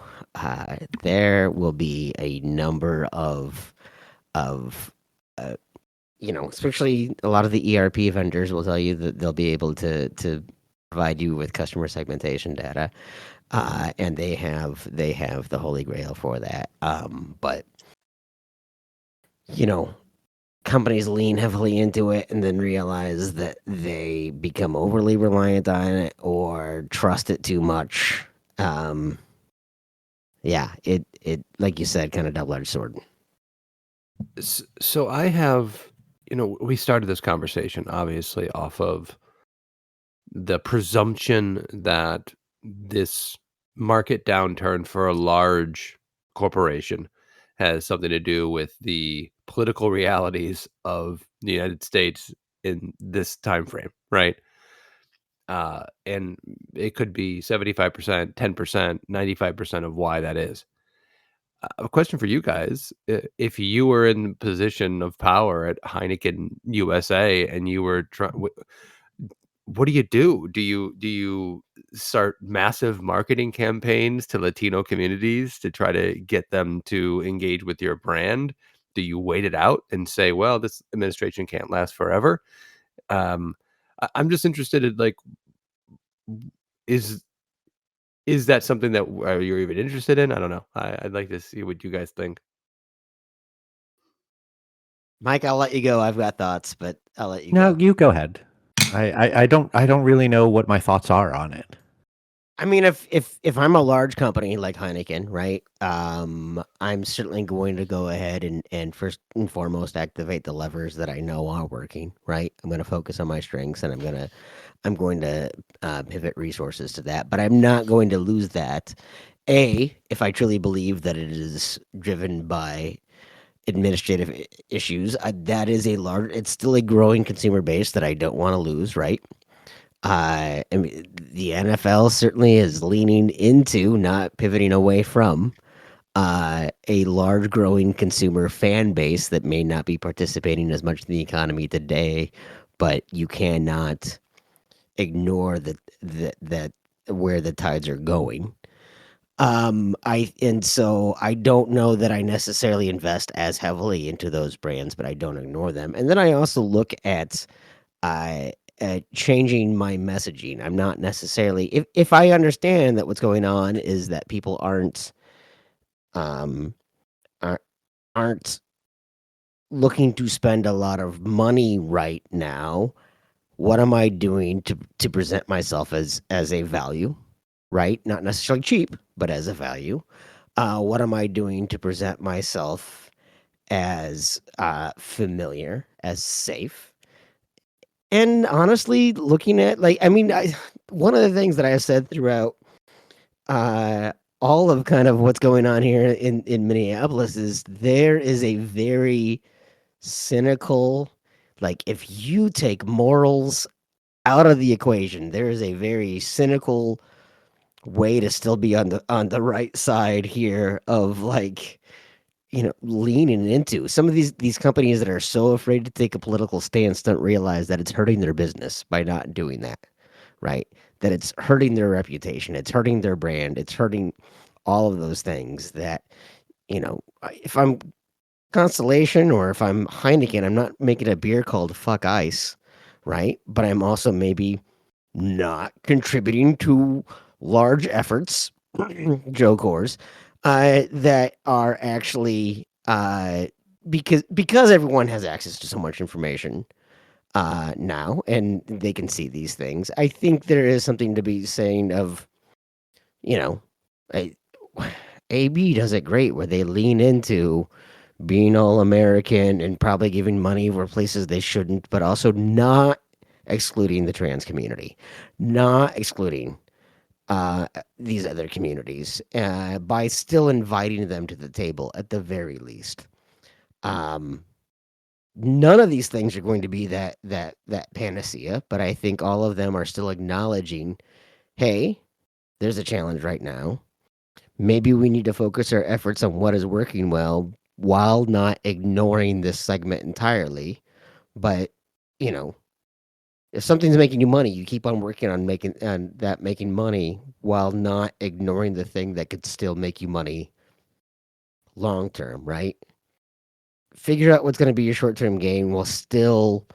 there will be a number of especially a lot of the ERP vendors will tell you that they'll be able to provide you with customer segmentation data, and they have the holy grail for that. But you know, companies lean heavily into it and then realize that they become overly reliant on it or trust it too much. Um, yeah, it like you said, kind of double-edged sword. So I have, we started this conversation obviously off of the presumption that this market downturn for a large corporation has something to do with the political realities of the United States in this time frame, right? And it could be 75%, 10%, 95% of why that is. A question for you guys: if you were in the position of power at Heineken USA and you were trying, what do you do? Do you start massive marketing campaigns to Latino communities to try to get them to engage with your brand? Do you wait it out and say, "Well, this administration can't last forever"? I'm just interested in, like, is is that something that you're even interested in? I don't know. I'd like to see what you guys think. Mike, I'll let you go. I've got thoughts, but I'll let you No, go. you go ahead. I don't really know what my thoughts are on it. I mean, if I'm a large company like Heineken, right? I'm certainly going to go ahead and first and foremost activate the levers that I know are working, right? I'm going to focus on my strengths, and I'm going to pivot resources to that. But I'm not going to lose that. If I truly believe that it is driven by administrative issues, that is a large. It's still a growing consumer base that I don't want to lose, right? I mean, the NFL certainly is leaning into, not pivoting away from, a large growing consumer fan base that may not be participating as much in the economy today, but you cannot ignore that where the tides are going. I don't know that I necessarily invest as heavily into those brands, but I don't ignore them. And then I also look uh, at changing my messaging. I'm not necessarily, if I understand that what's going on is that people um aren't, aren't looking to spend a lot of money right now. What am I doing to present myself as a value, right? Not necessarily cheap, but as a value. What am I doing to present myself as familiar, as safe? And honestly, looking at, like, I mean, one of the things that I have said throughout uh, all of kind of what's going on here in Minneapolis is there is a very cynical, like if you take morals out of the equation, there is a very cynical way to still be on the right side here of like, leaning into some of these companies that are so afraid to take a political stance don't realize that it's hurting their business by not doing that, right? That it's hurting their reputation, it's hurting their brand, it's hurting all of those things that, if I'm Constellation or if I'm Heineken, I'm not making a beer called Fuck Ice, right? But I'm also maybe not contributing to large efforts, Joe Coors, that are actually because everyone has access to so much information now, and they can see these things. I think there is something to be saying of, you know, I, AB does it great where they lean into being all American and probably giving money where places they shouldn't, but also not excluding the trans community, not excluding these other communities by still inviting them to the table at the very least. Um, None of these things are going to be that panacea, but I think all of them are still acknowledging, hey, there's a challenge right now. Maybe we need to focus our efforts on what is working well while not ignoring this segment entirely. But, you know, if something's making you money, you keep on working on making money while not ignoring the thing that could still make you money long term, right? Figure out what's going to be your short term gain while still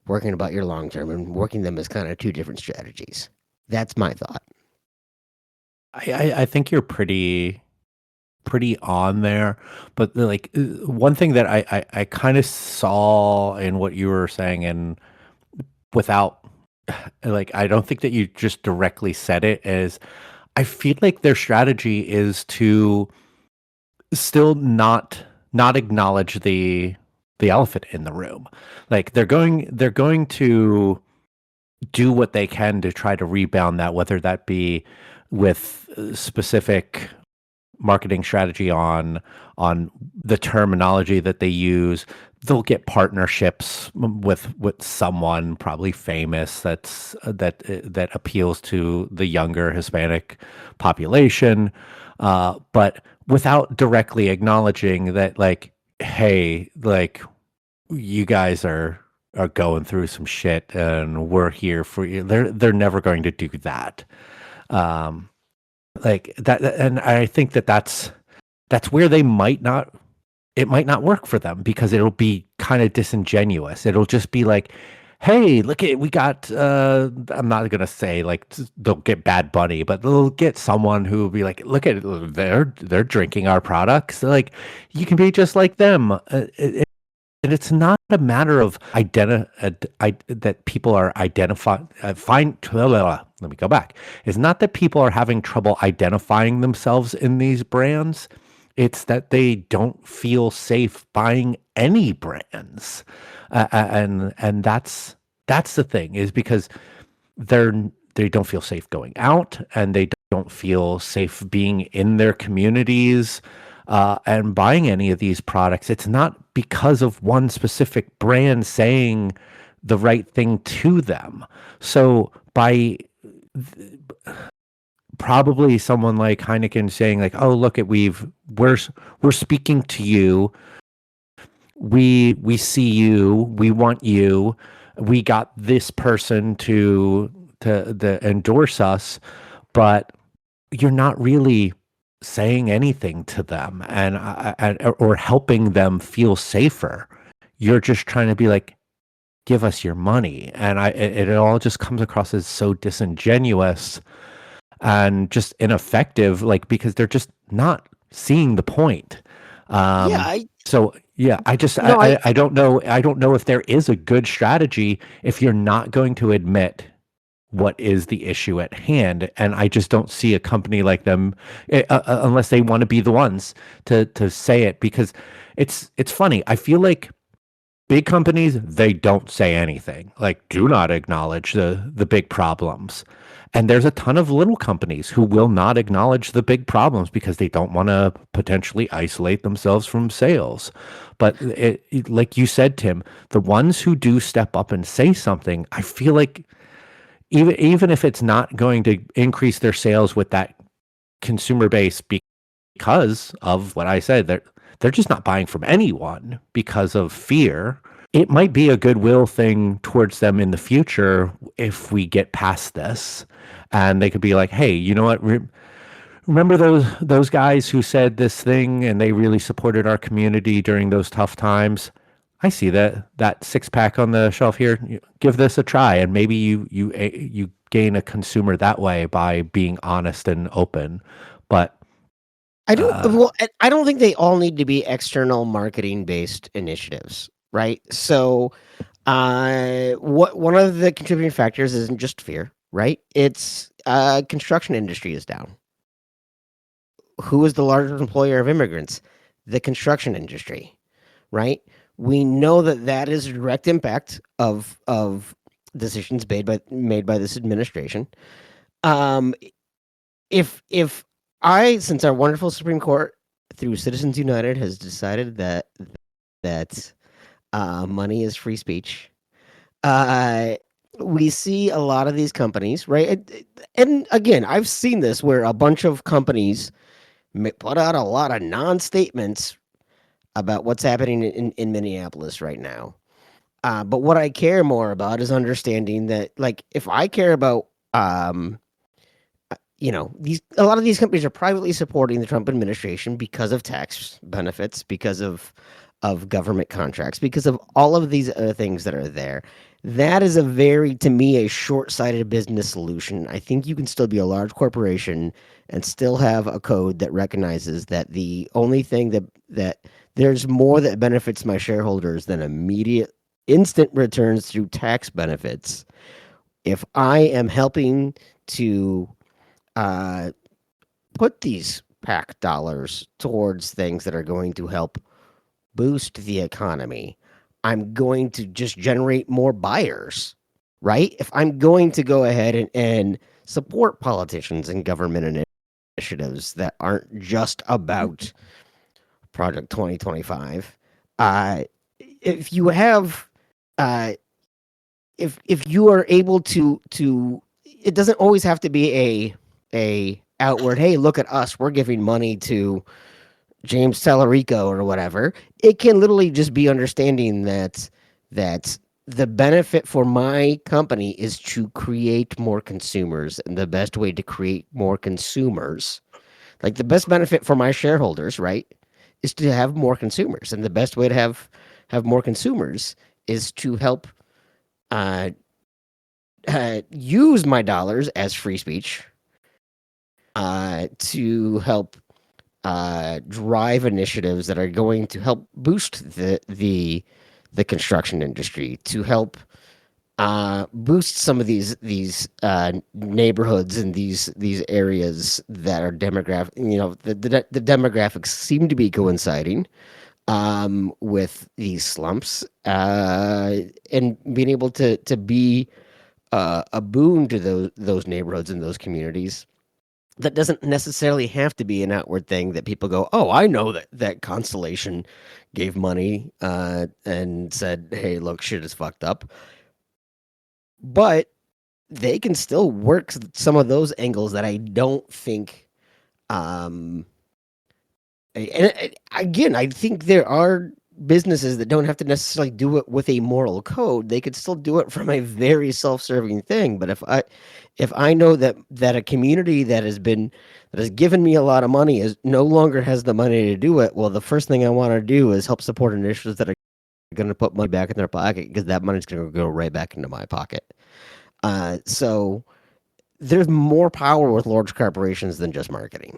working about your long term, and working them as kind of two different strategies. That's my thought. I think you're pretty on there, but like one thing that I kind of saw in what you were saying, and without like I don't think that you just directly said it, is I feel like their strategy is to still not acknowledge the elephant in the room. Like they're going to do what they can to try to rebound that, whether that be with specific marketing strategy on the terminology that they use. They'll get partnerships with someone probably famous that appeals to the younger Hispanic population, but without directly acknowledging that, like, hey, like you guys are going through some shit and we're here for you. They're never going to do that. Um, like that, and I think that's where they might not. It might not work for them because it'll be kind of disingenuous. It'll just be like, hey, look at we got. I'm not gonna say like they'll get Bad Bunny, but they'll get someone who will be like, look at they're drinking our products. Like you can be just like them. And it's not a matter of that people are identifying. Let me go back. It's not that people are having trouble identifying themselves in these brands. It's that they don't feel safe buying any brands, and that's the thing, is because they don't feel safe going out, and they don't feel safe being in their communities and buying any of these products. It's not because of one specific brand saying the right thing to them. So by probably someone like Heineken saying like, "Oh, look at we're speaking to you. We see you. We want you. We got this person to endorse us, but you're not really saying anything to them or helping them feel safer. You're just trying to be like, give us your money." And it all just comes across as so disingenuous and just ineffective, like, because they're just not seeing the point. Yeah, I don't know. I don't know if there is a good strategy if you're not going to admit what is the issue at hand. And I just don't see a company like them unless they want to be the ones to say it, because it's funny. I feel like Big companies, they don't say anything. Like, do not acknowledge the big problems. And there's a ton of little companies who will not acknowledge the big problems because they don't want to potentially isolate themselves from sales. But like you said, Tim, the ones who do step up and say something, I feel like even if it's not going to increase their sales with that consumer base because of what I said, they're just not buying from anyone because of fear. It might be a goodwill thing towards them in the future if we get past this, and they could be like, "Hey, you know what? Remember those guys who said this thing and they really supported our community during those tough times? I see that six pack on the shelf here. Give this a try, and maybe you gain a consumer that way by being honest and open." But I don't think they all need to be external marketing based initiatives, right? So, what one of the contributing factors isn't just fear, right? It's construction industry is down. Who is the largest employer of immigrants? The construction industry, right? We know that is a direct impact of decisions made by this administration. Um, if since our wonderful Supreme Court through Citizens United has decided that money is free speech, uh, we see a lot of these companies, right? And again, I've seen this where a bunch of companies put out a lot of non-statements about what's happening in Minneapolis right now. But what I care more about is understanding that, like, if I care about, a lot of these companies are privately supporting the Trump administration because of tax benefits, because of government contracts, because of all of these other things that are there. That is to me, a short-sighted business solution. I think you can still be a large corporation and still have a code that recognizes that the only thing that there's more that benefits my shareholders than immediate instant returns through tax benefits. If I am helping to put these PAC dollars towards things that are going to help boost the economy, I'm going to just generate more buyers, right? If I'm going to go ahead and support politicians and government initiatives that aren't just about Project 2025, if you have, if you are able to, it doesn't always have to be a outward, hey, look at us, we're giving money to James Tallarico or whatever. It can literally just be understanding that the benefit for my company is to create more consumers, and the best way to create more consumers, like the best benefit for my shareholders, right, is to have more consumers, and the best way to have more consumers is to help uh, use my dollars as free speech to help drive initiatives that are going to help boost the construction industry, to help boost some of these neighborhoods and these areas that are demographic. The demographics seem to be coinciding with these slumps, and being able to be a boon to those neighborhoods and those communities. That doesn't necessarily have to be an outward thing that people go, oh, I know that Constellation gave money and said, hey, look, shit is fucked up. But they can still work some of those angles that I don't think. And again, I think there are businesses that don't have to necessarily do it with a moral code. They could still do it from a very self-serving thing. But if I know that a community that has given me a lot of money is no longer has the money to do it, well, the first thing I want to do is help support initiatives that are going to put money back in their pocket, because that money's going to go right back into my pocket. So there's more power with large corporations than just marketing.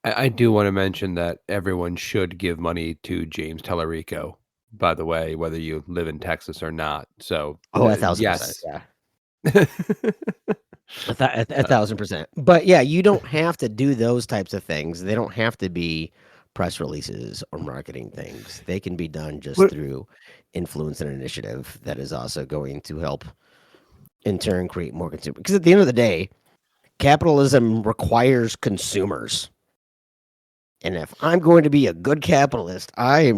I do want to mention that everyone should give money to James Tallarico, by the way, whether you live in Texas or not. So, 1,000%, yes. yeah. 1,000%. But yeah, you don't have to do those types of things. They don't have to be press releases or marketing things. They can be done just What- through influence and initiative that is also going to help in turn create more consumers. Because at the end of the day, capitalism requires consumers. And if I'm going to be a good capitalist, I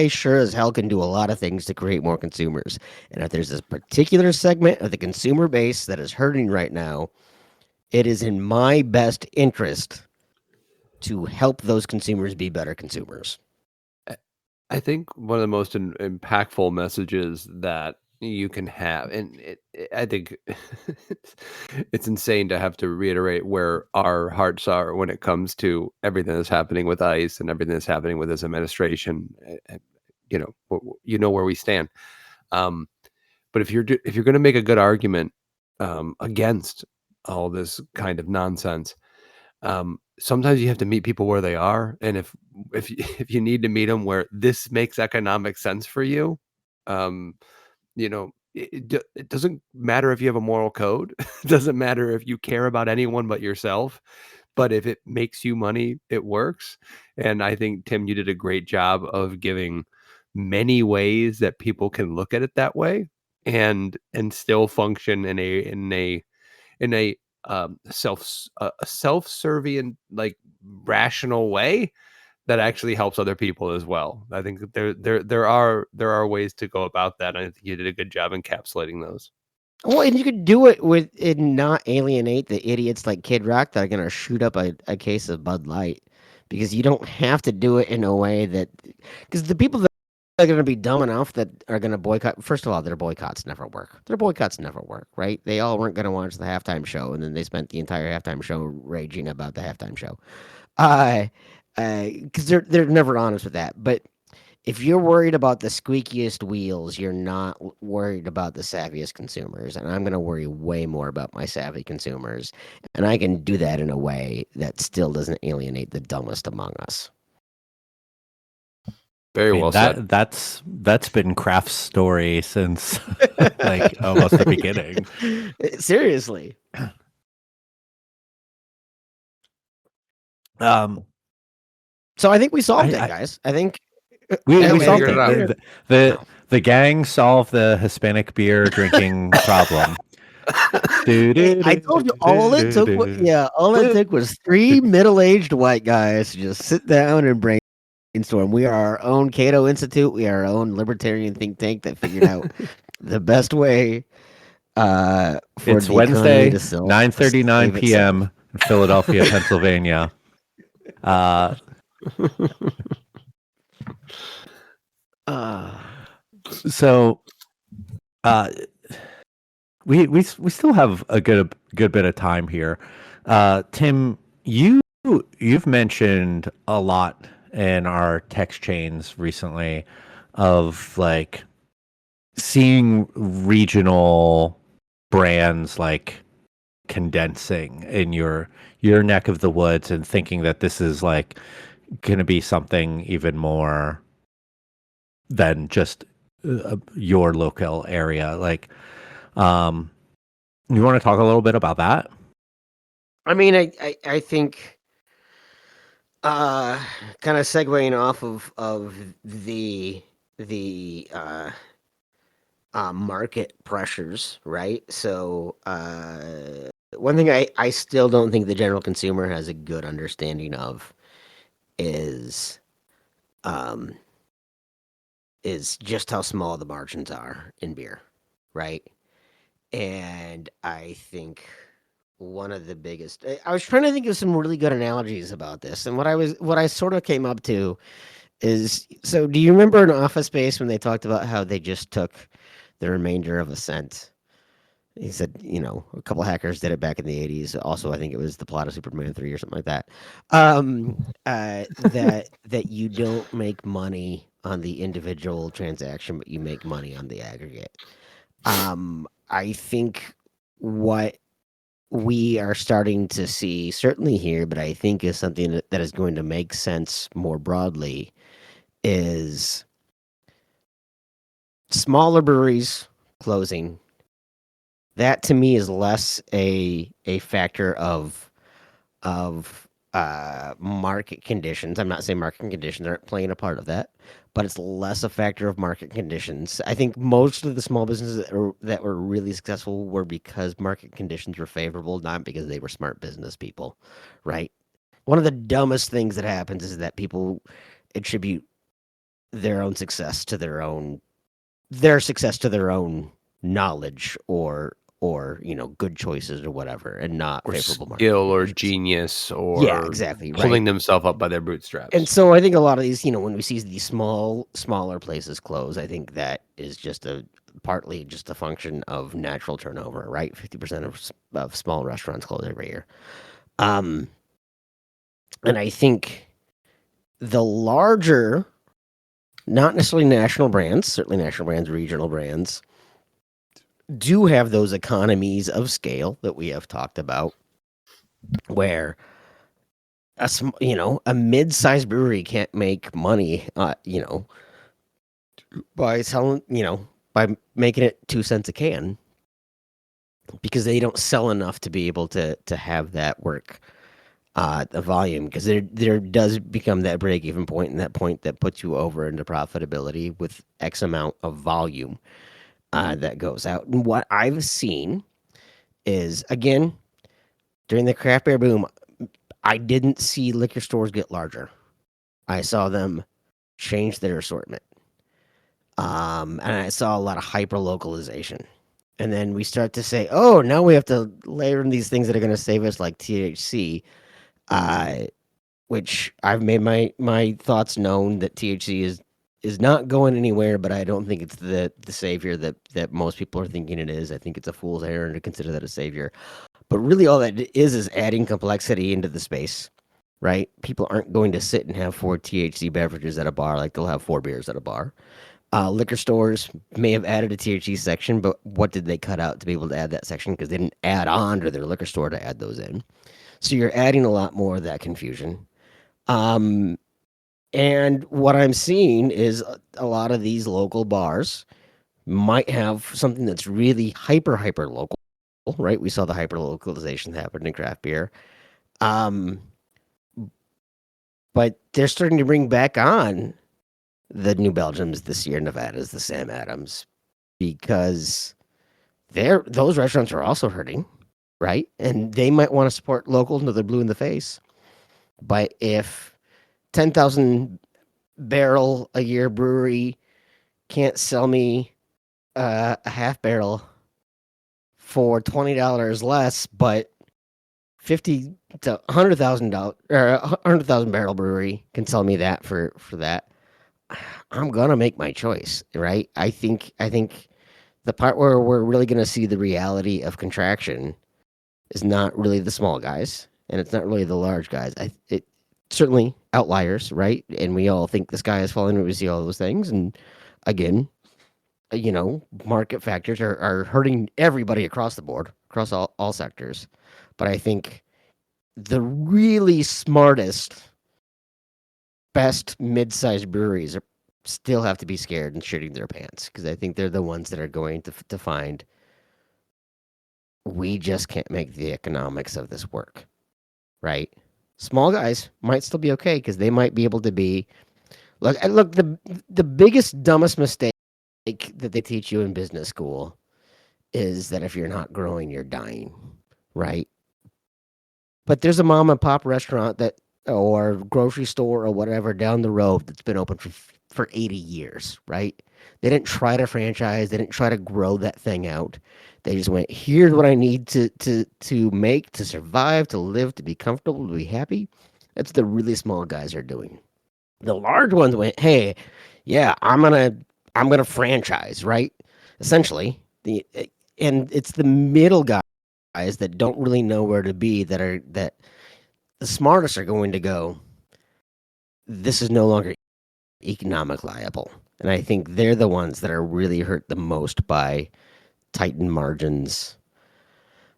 sure as hell can do a lot of things to create more consumers. And if there's this particular segment of the consumer base that is hurting right now, it is in my best interest to help those consumers be better consumers. I think one of the most impactful messages that you can have, and I think it's insane to have to reiterate where our hearts are when it comes to everything that's happening with ICE and everything that's happening with this administration. You know where we stand. Um, but if you're going to make a good argument against all this kind of nonsense, sometimes you have to meet people where they are, and if you need to meet them where this makes economic sense for you, um, it doesn't matter if you have a moral code. It doesn't matter if you care about anyone but yourself. But if it makes you money, it works. And I think, Tim, you did a great job of giving many ways that people can look at it that way and still function in a a self-serving, like, rational way that actually helps other people as well. I think that there are ways to go about that, and I think you did a good job encapsulating those. Well, and you could do it with and not alienate the idiots like Kid Rock that are going to shoot up a case of Bud Light, because you don't have to do it in a way that, because the people that are going to be dumb enough that are going to boycott. First of all, their boycotts never work. Their boycotts never work, right? They all weren't going to watch the halftime show, and then they spent the entire halftime show raging about the halftime show. Uh, because they're never honest with that. But if you're worried about the squeakiest wheels, you're not worried about the savviest consumers. And I'm going to worry way more about my savvy consumers. And I can do that in a way that still doesn't alienate the dumbest among us. Very I mean, well said. that's been Kraft's story since like almost the beginning. Seriously. So I think we solved it, guys. I think we Yeah, we solved figured it it. out. The gang solved the Hispanic beer drinking problem. I told you all it took. All it took was 3 middle-aged white guys to just sit down and brainstorm. We are our own Cato Institute. We are our own libertarian think tank that figured out the best way for It's the Wednesday, economy to sell. 9:39 p.m. in Philadelphia, Pennsylvania. So, we still have a good bit of time here. Tim, you've mentioned a lot in our text chains recently of like seeing regional brands like condensing in your neck of the woods and thinking that this is like going to be something even more than just your local area. Like, you want to talk a little bit about that? I mean, I think kind of segueing off of the market pressures, right? So one thing I still don't think the general consumer has a good understanding of is just how small the margins are in beer, right? And I think one of the biggest I was trying to think of some really good analogies about this, and what I sort of came up to is, so do you remember in Office Space when they talked about how they just took the remainder of a cent? He said, a couple hackers did it back in the 80s. Also, I think it was the plot of Superman 3 or something like that. That you don't make money on the individual transaction, but you make money on the aggregate. I think what we are starting to see, certainly here, but I think is something that is going to make sense more broadly, is smaller breweries closing. That to me is less a factor of market conditions. I'm not saying market conditions aren't playing a part of that, but it's less a factor of market conditions. I think most of the small businesses that were really successful were because market conditions were favorable, not because they were smart business people, right? One of the dumbest things that happens is that people attribute their own success to their success to their own knowledge or good choices or whatever, and not Or favorable market skill or conditions. genius Yeah, or exactly, right. pulling themselves up by their And bootstraps. so I think a lot of these, when we see these smaller places close, I think that is just partly just a function of natural turnover, right? 50% of small restaurants close every year. Um, and I think the larger, not necessarily national brands, certainly national brands, regional brands, do have those economies of scale that we have talked about, where a mid-sized brewery can't make money, by selling, by making it 2 cents a can, because they don't sell enough to be able to have that work, the volume, because there does become that break even point, and that point that puts you over into profitability with X amount of volume that goes out. And what I've seen is, again, during the craft beer boom, I didn't see liquor stores get larger. I saw them change their assortment. And I saw a lot of hyper localization. And then we start to say, oh, now we have to layer in these things that are going to save us, like THC, uh, which I've made my thoughts known that THC is not going anywhere, but I don't think it's the savior that most people are thinking it is. I think it's a fool's errand to consider that a savior. But really, all that is adding complexity into the space, right? People aren't going to sit and have 4 THC beverages at a bar like they'll have 4 beers at a bar. Liquor stores may have added a THC section, but what did they cut out to be able to add that section? Because they didn't add on to their liquor store to add those in. So you're adding a lot more of that confusion. Um, and what I'm seeing is a lot of these local bars might have something that's really hyper local, right? We saw the hyper localization happen in craft beer. Um, but they're starting to bring back on the New Belgiums this year, Nevadas, the Sam Adams, because those restaurants are also hurting, right? And they might want to support local until they're blue in the face. But if 10,000 barrel a year brewery can't sell me a half barrel for $20 less, but 50 to $100,000 or 100,000 barrel brewery can sell me that for that, I'm gonna make my choice, right? I think the part where we're really gonna see the reality of contraction is not really the small guys, and it's not really the large guys. It certainly outliers, right? And we all think the sky is falling. We see all those things, and again, market factors are hurting everybody across the board, across all sectors. But I think the really smartest, best mid-sized breweries still have to be scared and shitting their pants, because I think they're the ones that are going to find we just can't make the economics of this work, right? Small guys might still be okay because they might be able to be look the biggest dumbest mistake that they teach you in business school is that if you're not growing, you're dying, right? But there's a mom and pop restaurant that or grocery store or whatever down the road that's been open for 80 years, right? They didn't try to franchise, they didn't try to grow that thing out. They just went, here's what I need to make to survive, to live, to be comfortable, to be happy. That's what the really small guys are doing. The large ones went, hey, yeah, I'm gonna franchise, right? Essentially, and it's the middle guys that don't really know where to be that the smartest are going to go, this is no longer economic liable. And I think they're the ones that are really hurt the most by tightened margins,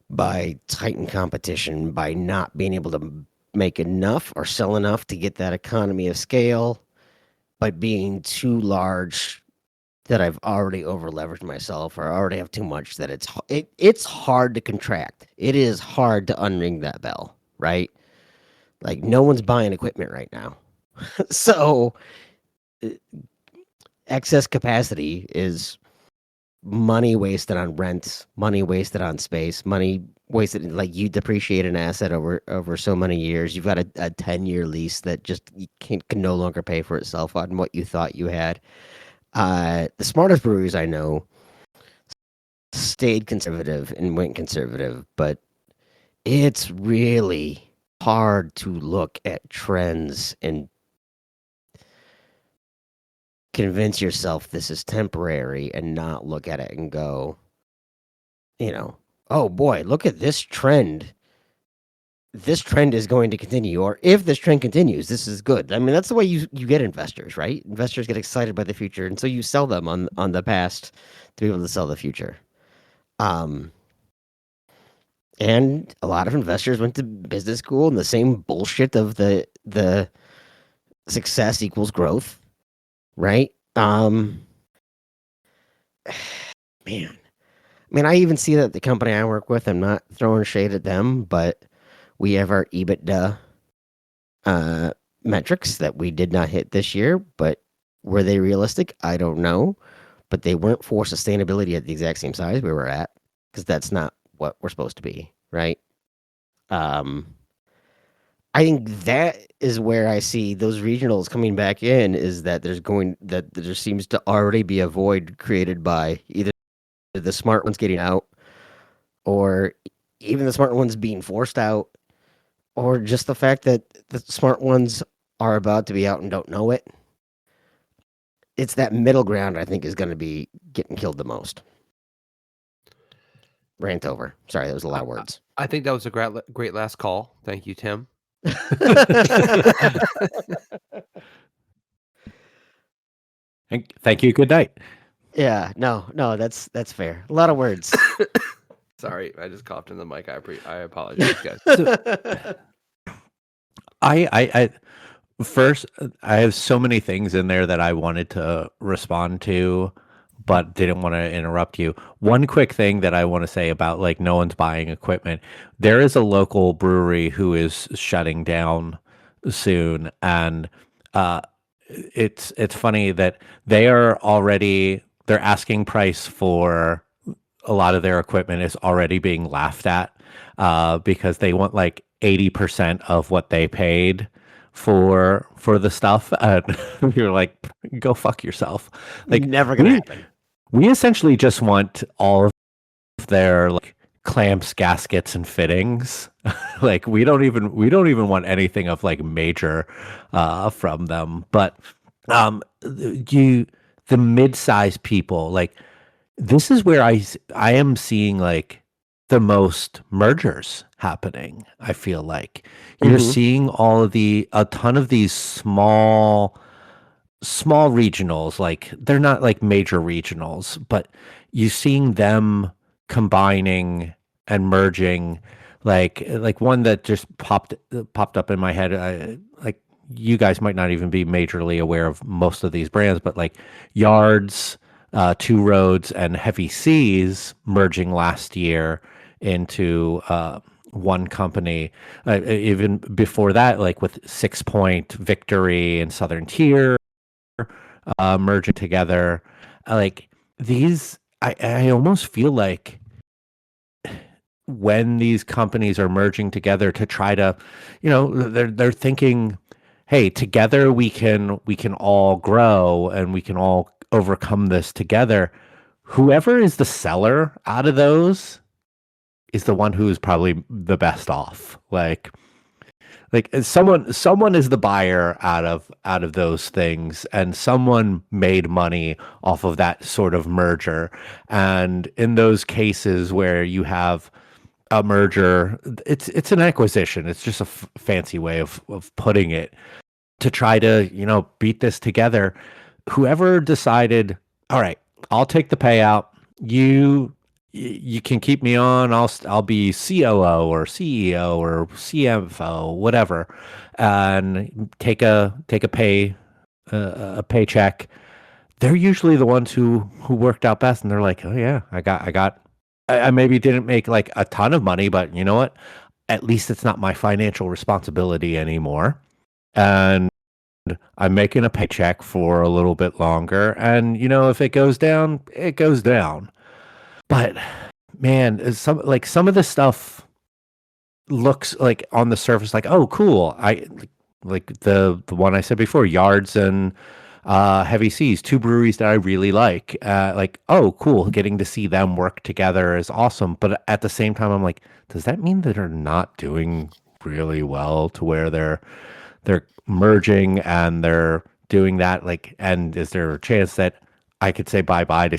by tightened competition, by not being able to make enough or sell enough to get that economy of scale, by being too large that I've already over leveraged myself or I already have too much that it's hard to contract. It is hard to unring that bell, right? Like no one's buying equipment right now. So excess capacity is money wasted on rent, money wasted on space, money wasted like you depreciate an asset over so many years. You've got a 10-year lease that just you can no longer pay for itself on what you thought you had. The smartest breweries I know stayed conservative and went conservative, but it's really hard to look at trends and convince yourself this is temporary and not look at it and go, oh boy, look at this trend. This trend is going to continue, or if this trend continues, this is good. I mean, that's the way you get investors, right? Investors get excited by the future, and so you sell them on the past to be able to sell the future. And a lot of investors went to business school, and the same bullshit of the success equals growth, right? Man, I mean, I even see that the company I work with. I'm not throwing shade at them, but we have our EBITDA metrics that we did not hit this year. But were they realistic? I don't know. But they weren't for sustainability at the exact same size we were at, because that's not what we're supposed to be, right? I think that is where I see those regionals coming back in, is that there seems to already be a void created by either the smart ones getting out, or even the smart ones being forced out, or just the fact that the smart ones are about to be out and don't know it. It's that middle ground I think is going to be getting killed the most. Rant over. Sorry, that was a lot of words. I think that was a great last call. Thank you, Tim. Thank you. Good night. Yeah, no, that's fair. A lot of words. Sorry, I just coughed in the mic. I apologize, guys. I first, I have so many things in there that I wanted to respond to, but didn't want to interrupt you. One quick thing that I want to say about like no one's buying equipment. There is a local brewery who is shutting down soon, and it's funny that their asking price for a lot of their equipment is already being laughed at because they want like 80% of what they paid for the stuff, and you're like, go fuck yourself. Like, never gonna happen. We essentially just want all of their like clamps, gaskets, and fittings. Like we don't even want anything of like major from them. But the mid-sized people, like this is where I am seeing like the most mergers happening. I feel like you're seeing a ton of these small regionals, like they're not like major regionals, but you're seeing them combining and merging, like one that just popped up in my head. Like you guys might not even be majorly aware of most of these brands, but like Yards, Two Roads, and Heavy Seas merging last year into one company. Even before that, like with 6 Point, Victory, and Southern Tier merging together. Like these, I almost feel like when these companies are merging together to try to, they're thinking, hey, together we can all grow and we can all overcome this together. Whoever is the seller out of those is the one who is probably the best off. Like someone is the buyer out of those things, and someone made money off of that sort of merger. And in those cases where you have a merger, it's an acquisition. It's just a fancy way of putting it, to try to beat this together. Whoever decided, all right, I'll take the payout. You can keep me on. I'll be COO or CEO or CFO, whatever, and take a paycheck. They're usually the ones who worked out best, and they're like, oh yeah, I got. I maybe didn't make like a ton of money, but you know what? at least it's not my financial responsibility anymore. And I'm making a paycheck for a little bit longer. And, if it goes down, it goes down. But man, some of this stuff looks like on the surface like, oh, cool. I like the one I said before, Yards and Heavy Seas, two breweries that I really like. Like, oh, cool. Getting to see them work together is awesome. But at the same time, I'm like, does that mean that they're not doing really well to where they're merging and they're doing that? Like, and is there a chance that I could say bye bye to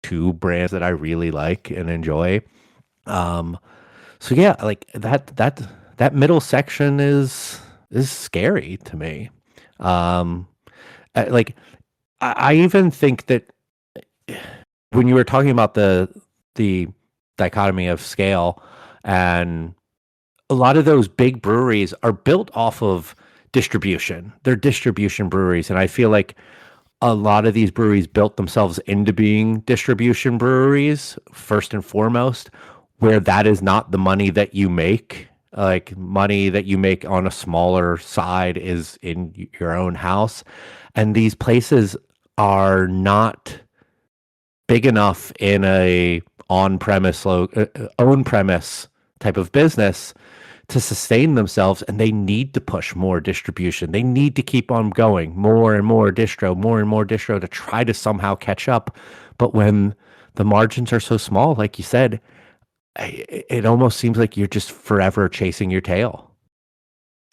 two brands that I really like and enjoy? Um, so yeah, like that middle section is scary to me. Um, like I even think that when you were talking about the dichotomy of scale, and a lot of those big breweries are built off of distribution. They're distribution breweries, and I feel like a lot of these breweries built themselves into being distribution breweries first and foremost, where that is not the money that you make. Like money that you make on a smaller side is in your own house. And these places are not big enough in a own premise type of business to sustain themselves, and they need to push more distribution. They need to keep on going more and more distro to try to somehow catch up. But when the margins are so small, like you said, it almost seems like you're just forever chasing your tail.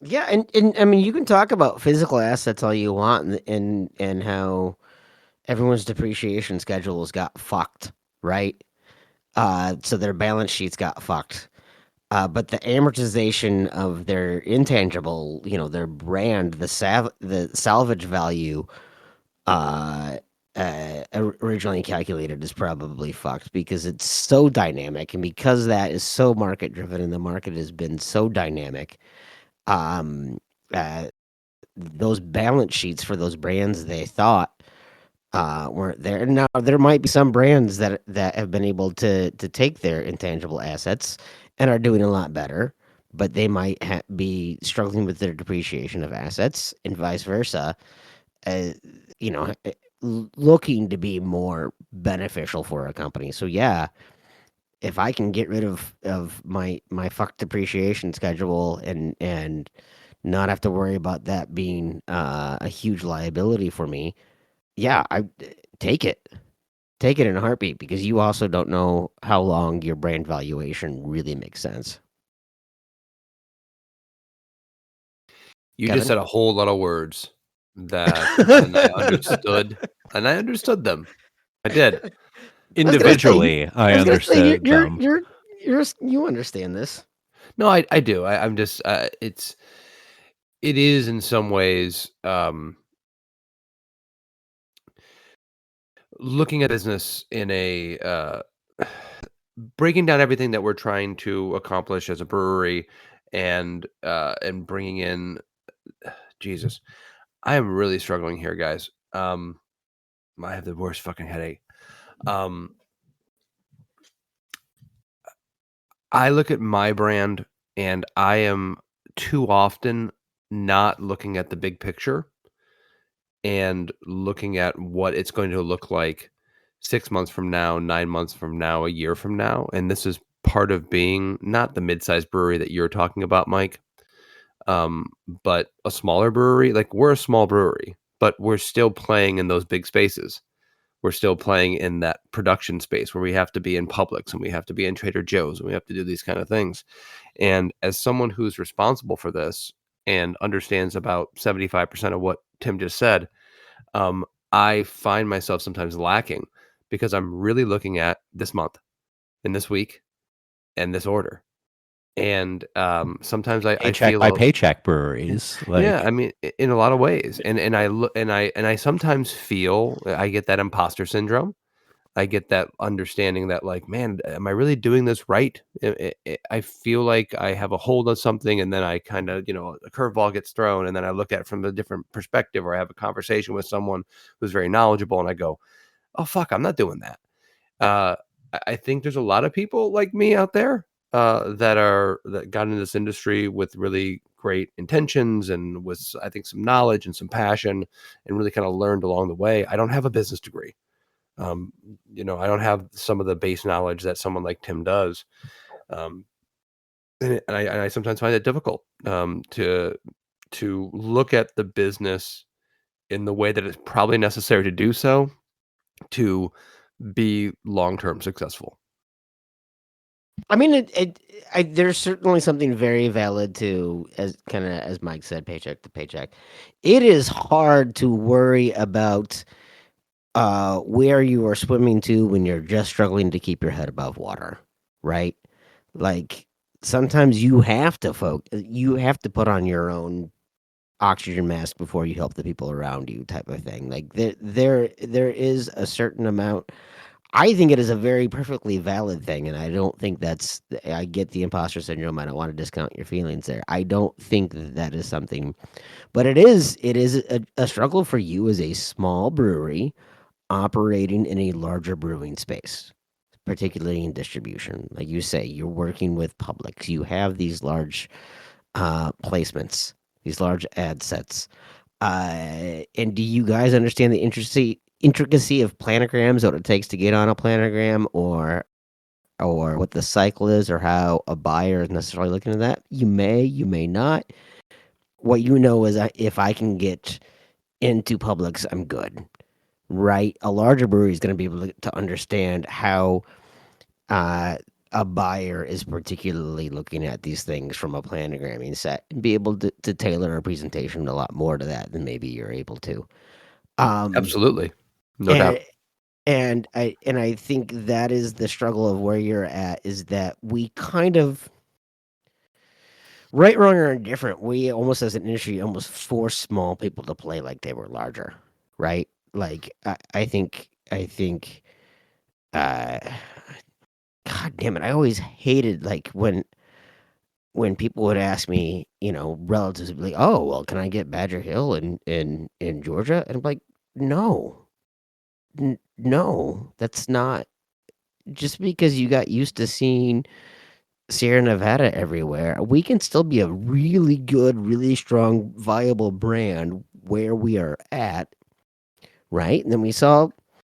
Yeah, and I mean, you can talk about physical assets all you want, and how everyone's depreciation schedules got fucked, right? So their balance sheets got fucked. But the amortization of their intangible, their brand, the salvage value, uh, originally calculated is probably fucked because it's so dynamic, and because that is so market driven, and the market has been so dynamic. Um, uh, those balance sheets for those brands they thought weren't there. Now there might be some brands that have been able to take their intangible assets and are doing a lot better, but they might be struggling with their depreciation of assets and vice versa. Uh, looking to be more beneficial for a company. So yeah, if I can get rid of my fuck depreciation schedule and not have to worry about that being a huge liability for me, yeah, I take it. Take it in a heartbeat because you also don't know how long your brand valuation really makes sense. You just Kevin? said a whole lot of words that and I understood, and I understood them. I did. I was gonna say, Individually, I I was gonna say understood them. you understand this. No, I do. I'm just it is in some ways looking at business in a breaking down everything that we're trying to accomplish as a brewery and bringing in Jesus. I am really struggling here, guys. I have the worst fucking headache. Um, I look at my brand and I am too often not looking at the big picture and looking at what it's going to look like 6 months from now, 9 months from now, a year from now. And this is part of being not the mid-sized brewery that you're talking about, Mike, but a smaller brewery. Like we're a small brewery, but we're still playing in those big spaces. We're still playing in that production space where we have to be in Publix and we have to be in Trader Joe's and we have to do these kind of things. And as someone who's responsible for this and understands about 75% of what Tim just said, I find myself sometimes lacking because I'm really looking at this month and this week and this order. And sometimes I Paycheck feel by paycheck breweries. yeah, I Like, mean, in a lot of ways, and I look and I sometimes feel I get that imposter syndrome. I get that understanding that like, man, am I really doing this right? I feel like I have a hold on something, and then I kind of, a curveball gets thrown, and then I look at it from a different perspective, or I have a conversation with someone who's very knowledgeable, and I go, oh fuck, I'm not doing that. I think there's a lot of people like me out there that got into this industry with really great intentions and with, I think, some knowledge and some passion, and really kind of learned along the way. I don't have a business degree. Um, I don't have some of the base knowledge that someone like Tim does. Um, and I sometimes find it difficult to look at the business in the way that it's probably necessary to do so to be long-term successful. I mean, there's certainly something very valid to, as kind of as Mike said, paycheck to paycheck. It is hard to worry about where you are swimming to when you're just struggling to keep your head above water, right? Like sometimes you have to put on your own oxygen mask before you help the people around you, type of thing. Like there is a certain amount. I think it is a very perfectly valid thing, and I don't think that's. I get the imposter syndrome. I don't want to discount your feelings there. I don't think that that is something, but it is a struggle for you as a small brewery operating in a larger brewing space, particularly in distribution. Like you say, you're working with Publix. You have these large placements, these large ad sets. And do you guys understand the intricacy of planograms, what it takes to get on a planogram, or what the cycle is, or how a buyer is necessarily looking at that? You may not. What you know is if I can get into Publix, I'm good, right? A larger brewery is going to be able to understand how uh, a buyer is particularly looking at these things from a planogramming set and be able to tailor a presentation a lot more to that than maybe you're able to. Um, Absolutely. No doubt. and I think that is the struggle of where you're at, is that we kind of, right, wrong, or indifferent, we almost as an industry almost force small people to play like they were larger, right? Like I think uh God damn it, I always hated like when people would ask me, relatives would be like, "Oh, well, can I get Badger Hill in Georgia?" And I'm like, "No. No, that's not, just because you got used to seeing Sierra Nevada everywhere. We can still be a really good, really strong, viable brand where we are at, right?" And then we saw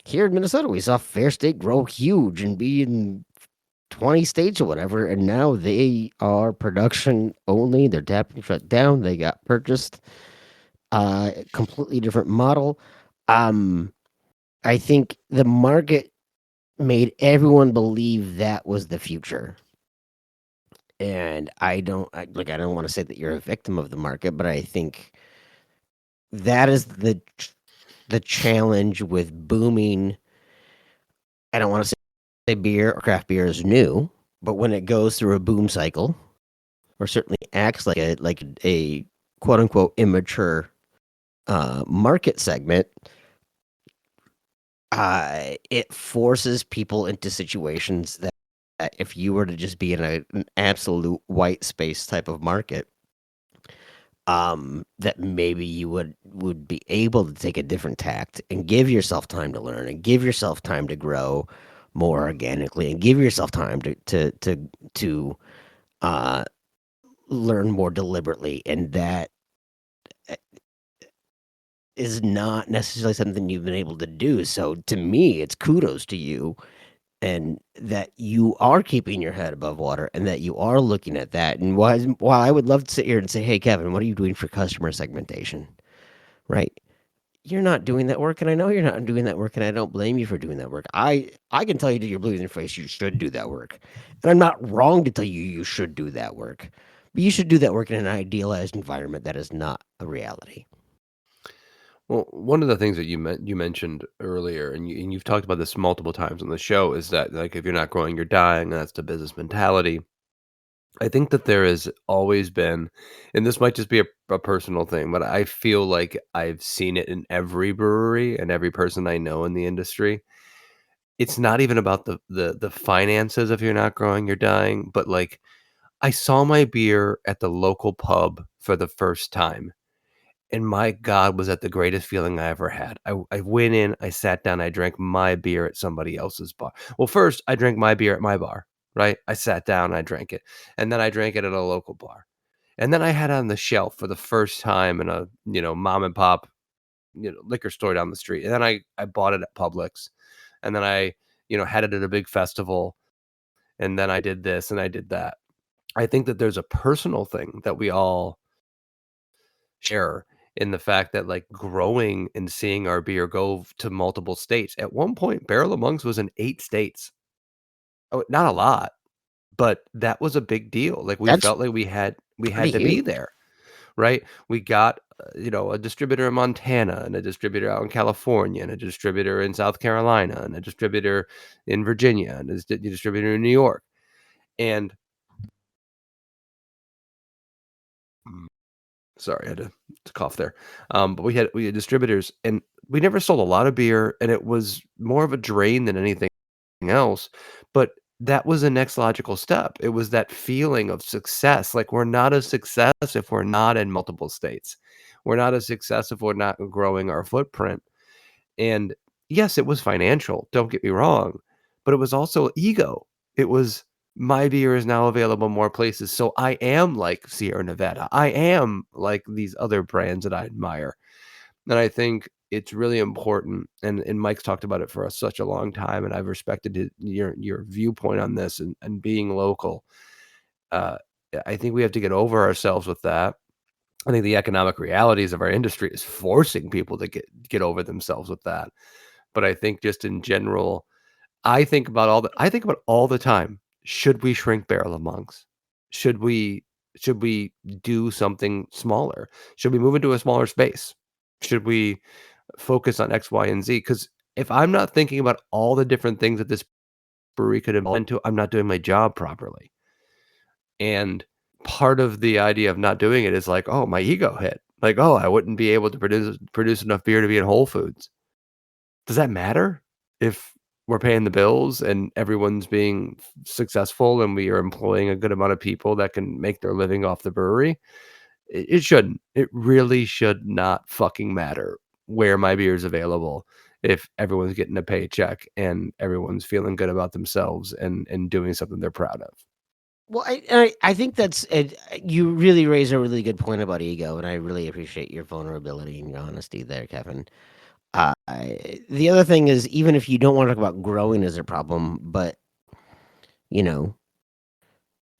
here in Minnesota, we saw Fair State grow huge and be in 20 states or whatever, and now they are production only. They're tapping shut down. They got purchased. Completely different model. Um, I think the market made everyone believe that was the future. And I don't want to say that you're a victim of the market, but I think that is the challenge with booming. I don't want to say beer or craft beer is new, but when it goes through a boom cycle, or certainly acts like a quote unquote immature market segment, it forces people into situations that if you were to just be in an absolute white space type of market, that maybe you would be able to take a different tact and give yourself time to learn and give yourself time to grow more organically and give yourself time to uh, learn more deliberately, and that uh, is not necessarily something you've been able to do. So to me, it's kudos to you, and that you are keeping your head above water and that you are looking at that. And while I would love to sit here and say, "Hey, Kevin, what are you doing for customer segmentation?" Right? You're not doing that work, and I know you're not doing that work, and I don't blame you for doing that work. I can tell you to your blue in your face, you should do that work, and I'm not wrong to tell you you should do that work, but you should do that work in an idealized environment that is not a reality. Well, one of the things that you mentioned earlier, and you've talked about this multiple times on the show, is that like if you're not growing, you're dying. And that's the business mentality. I think that there has always been, and this might just be a personal thing, but I feel like I've seen it in every brewery and every person I know in the industry. It's not even about the finances. If you're not growing, you're dying. But like I saw my beer at the local pub for the first time. And my God, was that the greatest feeling I ever had. I went in, I sat down, I drank my beer at somebody else's bar. Well, first, I drank my beer at my bar, right? I sat down, I drank it, and then I drank it at a local bar. And then I had it on the shelf for the first time in a, mom and pop, liquor store down the street. And then I bought it at Publix. And then I, had it at a big festival. And then I did this and I did that. I think that there's a personal thing that we all share in the fact that like growing and seeing our beer go to multiple states. At one point, Barrel of Monks was in 8 states. Oh, not a lot, but that was a big deal. Like we That's felt like we had pretty to be huge. there, right? We got, a distributor in Montana and a distributor out in California and a distributor in South Carolina and a distributor in Virginia and a distributor in New York. And mm, sorry, I had to cough there. But we had distributors, and we never sold a lot of beer, and it was more of a drain than anything else. But that was the next logical step. It was that feeling of success. Like we're not a success if we're not in multiple states. We're not a success if we're not growing our footprint. And yes, it was financial. Don't get me wrong, but it was also ego. It was my beer is now available more places. So I am like Sierra Nevada. I am like these other brands that I admire. And I think it's really important. And Mike's talked about it for such a long time. And I've respected your viewpoint on this and being local. Uh, I think we have to get over ourselves with that. I think the economic realities of our industry is forcing people to get over themselves with that. But I think just in general, I think about all the time, should we shrink Barrel of Monks? Should we should we do something smaller? Should we move into a smaller space? Should we focus on X, Y, and Z? Because if I'm not thinking about all the different things that this brewery could evolve into, I'm not doing my job properly. And part of the idea of not doing it is like, oh, my ego hit. Like, oh, I wouldn't be able to produce enough beer to be in Whole Foods. Does that matter if we're paying the bills and everyone's being successful and we are employing a good amount of people that can make their living off the brewery? It shouldn't. It really should not fucking matter where my beer is available if everyone's getting a paycheck and everyone's feeling good about themselves and doing something they're proud of. Well, I think that's you really raise a really good point about ego, and I really appreciate your vulnerability and your honesty there, Kevin. The other thing is, even if you don't want to talk about growing as a problem, but you know,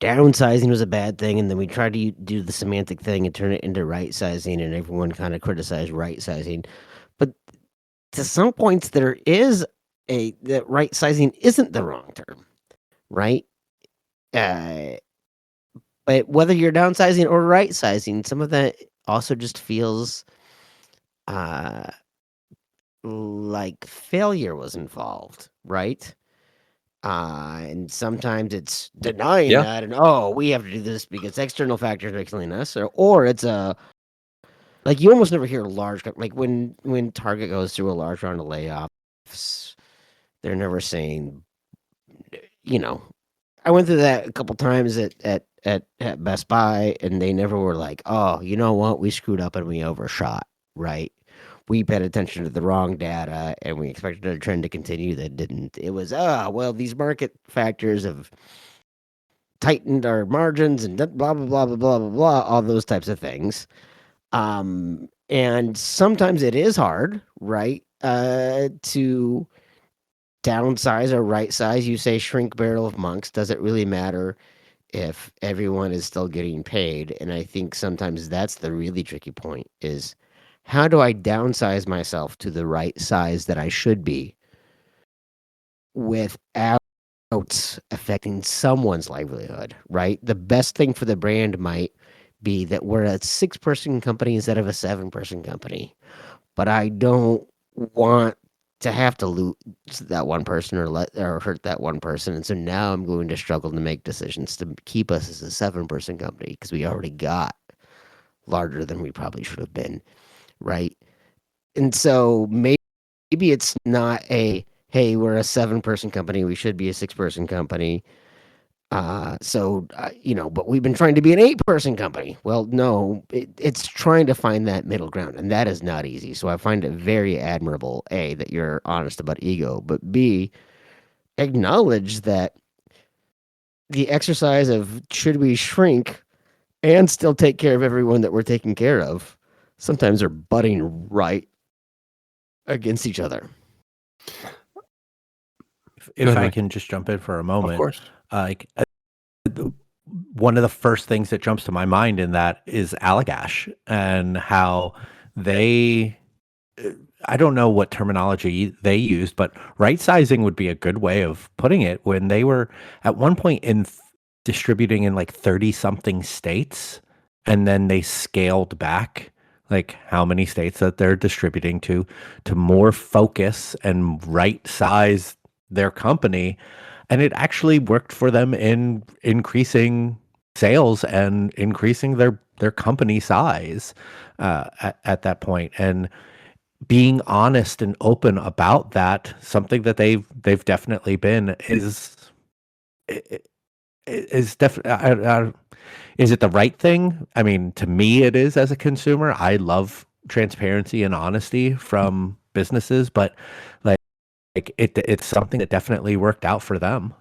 downsizing was a bad thing, and then we tried to do the semantic thing and turn it into right sizing, and everyone kind of criticized right sizing. But to some points, there is that right sizing isn't the wrong term, right? Uh, but whether you're downsizing or right sizing, some of that also just feels uh, like failure was involved, right? And sometimes it's denying Yeah. that and, "Oh, we have to do this because external factors are killing us," or it's a like, you almost never hear large co like, when Target goes through a large round of layoffs, they're never saying, you know I went through that a couple times at Best Buy, and they never were like, "Oh, you know what? We screwed up and we overshot," right? We paid attention to the wrong data, and we expected a trend to continue that didn't. It was, well, these market factors have tightened our margins and blah, blah, blah, blah, blah, blah, blah, all those types of things. And sometimes it is hard, right, to downsize or right size. You say shrink Barrel of Monks. Does it really matter if everyone is still getting paid? And I think sometimes that's the really tricky point is how do I downsize myself to the right size that I should be without affecting someone's livelihood, right? The best thing for the brand might be that we're a 6-person company instead of a 7-person company. But I don't want to have to lose that one person or hurt that one person. And so now I'm going to struggle to make decisions to keep us as a 7-person company because we already got larger than we probably should have been, right? And so maybe it's not hey, we're a 7-person company, we should be a 6-person company. But we've been trying to be an 8-person company. Well, no, it's trying to find that middle ground, and that is not easy. So I find it very admirable, A, that you're honest about ego, but B, acknowledge that the exercise of should we shrink and still take care of everyone that we're taking care of sometimes are butting right against each other. If I Mike. can just jump in for a Of moment, course. like one of the first things that jumps to my mind in that is Allagash and how they I don't know what terminology they used, but right sizing would be a good way of putting it when they were at one point distributing in like 30 something states and then they scaled back like how many states that they're distributing to more focus and right size their company, and it actually worked for them in increasing sales and increasing their company size at that point. And being honest and open about that, something that they've definitely been, is definitely. Is it the right thing? I mean, to me, it is as a consumer. I love transparency and honesty from businesses, but it's something that definitely worked out for them.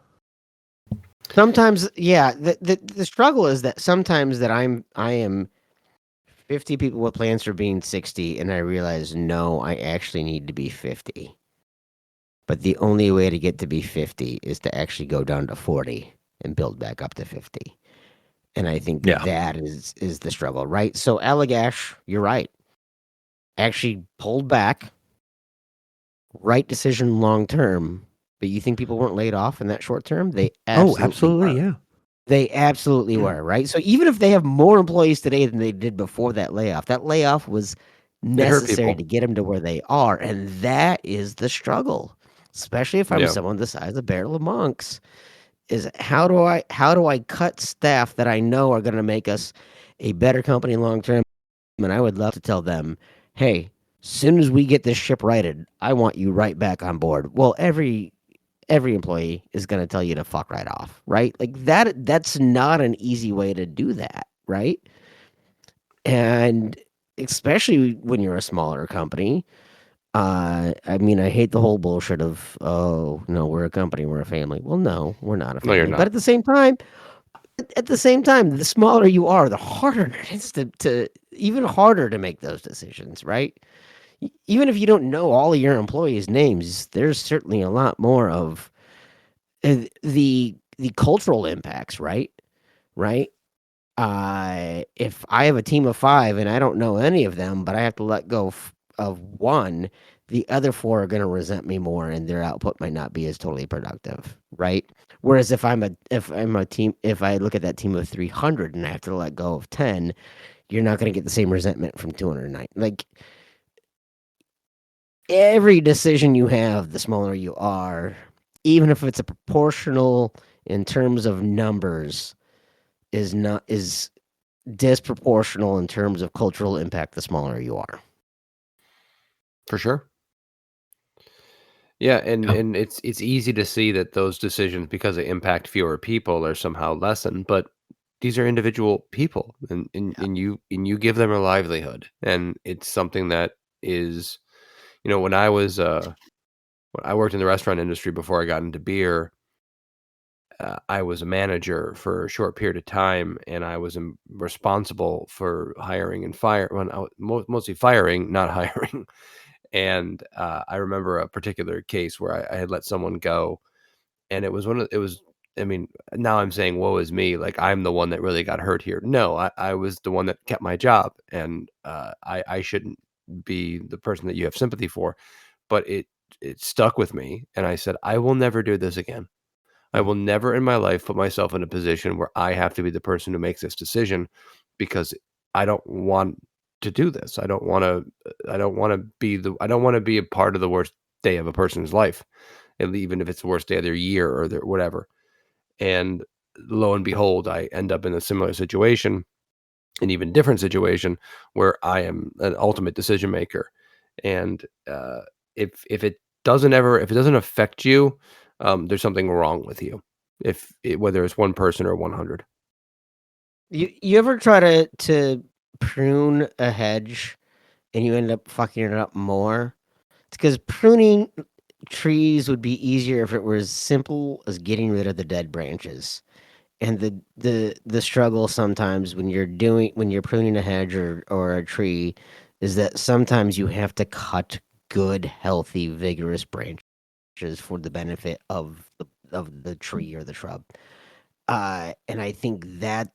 Sometimes, yeah, the struggle is that sometimes that I am 50 people with plans for being 60, and I realize, no, I actually need to be 50. But the only way to get to be 50 is to actually go down to 40 and build back up to 50. And I think Yeah. that is the struggle, right? So Allagash, you're right, actually pulled back, right decision long term. But you think people weren't laid off in that short term? They Oh, absolutely absolutely. were. Yeah. They absolutely were, right? So even if they have more employees today than they did before that layoff was It hurt necessary people. to get them to where they are. And that is the struggle, especially if I'm Yeah. someone the size of Barrel of Monks, is how do I cut staff that I know are going to make us a better company long term? And I would love to tell them, hey, soon as we get this ship righted, I want you right back on board. Well, every employee is going to tell you to fuck right off, right? Like that's not an easy way to do that, right? And especially when you're a smaller company. I mean, I hate the whole bullshit of, oh, no, we're a company, we're a family. Well, no, we're not a No, you're family. But not. at the same time, the smaller you are, the harder it is to even harder to make those decisions, right? Even if you don't know all of your employees' names, there's certainly a lot more of the cultural impacts, right? Right? If I have a team of 5 and I don't know any of them, but I have to let go of one, the other 4 are going to resent me more, and their output might not be as totally productive, right? Whereas if I look at that team of 300 and I have to let go of 10, you're not going to get the same resentment from 209. Like every decision you have, the smaller you are, even if it's a proportional in terms of numbers, is disproportional in terms of cultural impact the smaller you are. For sure. Yeah, and Yeah. and it's easy to see that those decisions, because they impact fewer people, are somehow lessened, but these are individual people, and you give them a livelihood, and it's something that is, when when I worked in the restaurant industry before I got into beer. I was a manager for a short period of time, and I was responsible for hiring and fire. Well, mostly firing, not hiring. And I remember a particular case where I had let someone go, and it was one of it was. I mean, now I'm saying, "Woe is me!" Like I'm the one that really got hurt here. No, I was the one that kept my job, and I shouldn't be the person that you have sympathy for. But it stuck with me, and I said, "I will never do this again. I will never in my life put myself in a position where I have to be the person who makes this decision, because I don't want to do this. I don't want to be a part of the worst day of a person's life, and even if it's the worst day of their year or their whatever." And lo and behold, I end up in a similar situation, an even different situation, where I am an ultimate decision maker. And if it doesn't affect you, there's something wrong with you. Whether it's one person or 100. You ever try to prune a hedge and you end up fucking it up more? It's because pruning trees would be easier if it were as simple as getting rid of the dead branches. And the struggle sometimes when you're pruning a hedge or a tree is that sometimes you have to cut good, healthy, vigorous branches for the benefit of the tree or the shrub. And I think that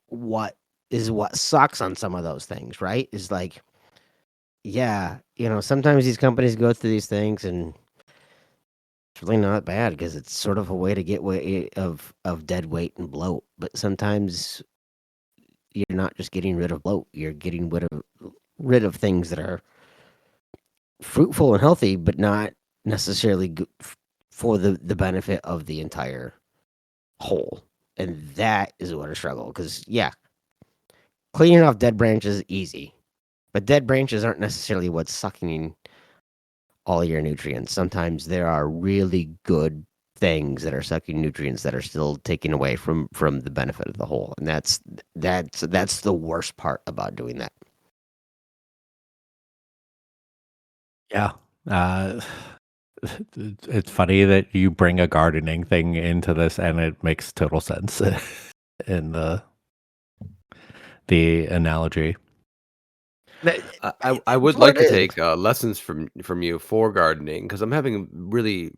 what what sucks on some of those things, right? Is like, yeah, sometimes these companies go through these things and it's really not bad because it's sort of a way to get way of dead weight and bloat. But sometimes you're not just getting rid of bloat; you're getting rid of things that are fruitful and healthy, but not necessarily good for the benefit of the entire whole. And that is what a struggle. Because yeah, cleaning off dead branches is easy, but dead branches aren't necessarily what's sucking all your nutrients. Sometimes there are really good things that are sucking nutrients that are still taking away from the benefit of the whole, and that's the worst part about doing that. Yeah. Uh, it's funny that you bring a gardening thing into this, and it makes total sense in the analogy. I would What like it to is. take lessons from you for gardening because I'm having really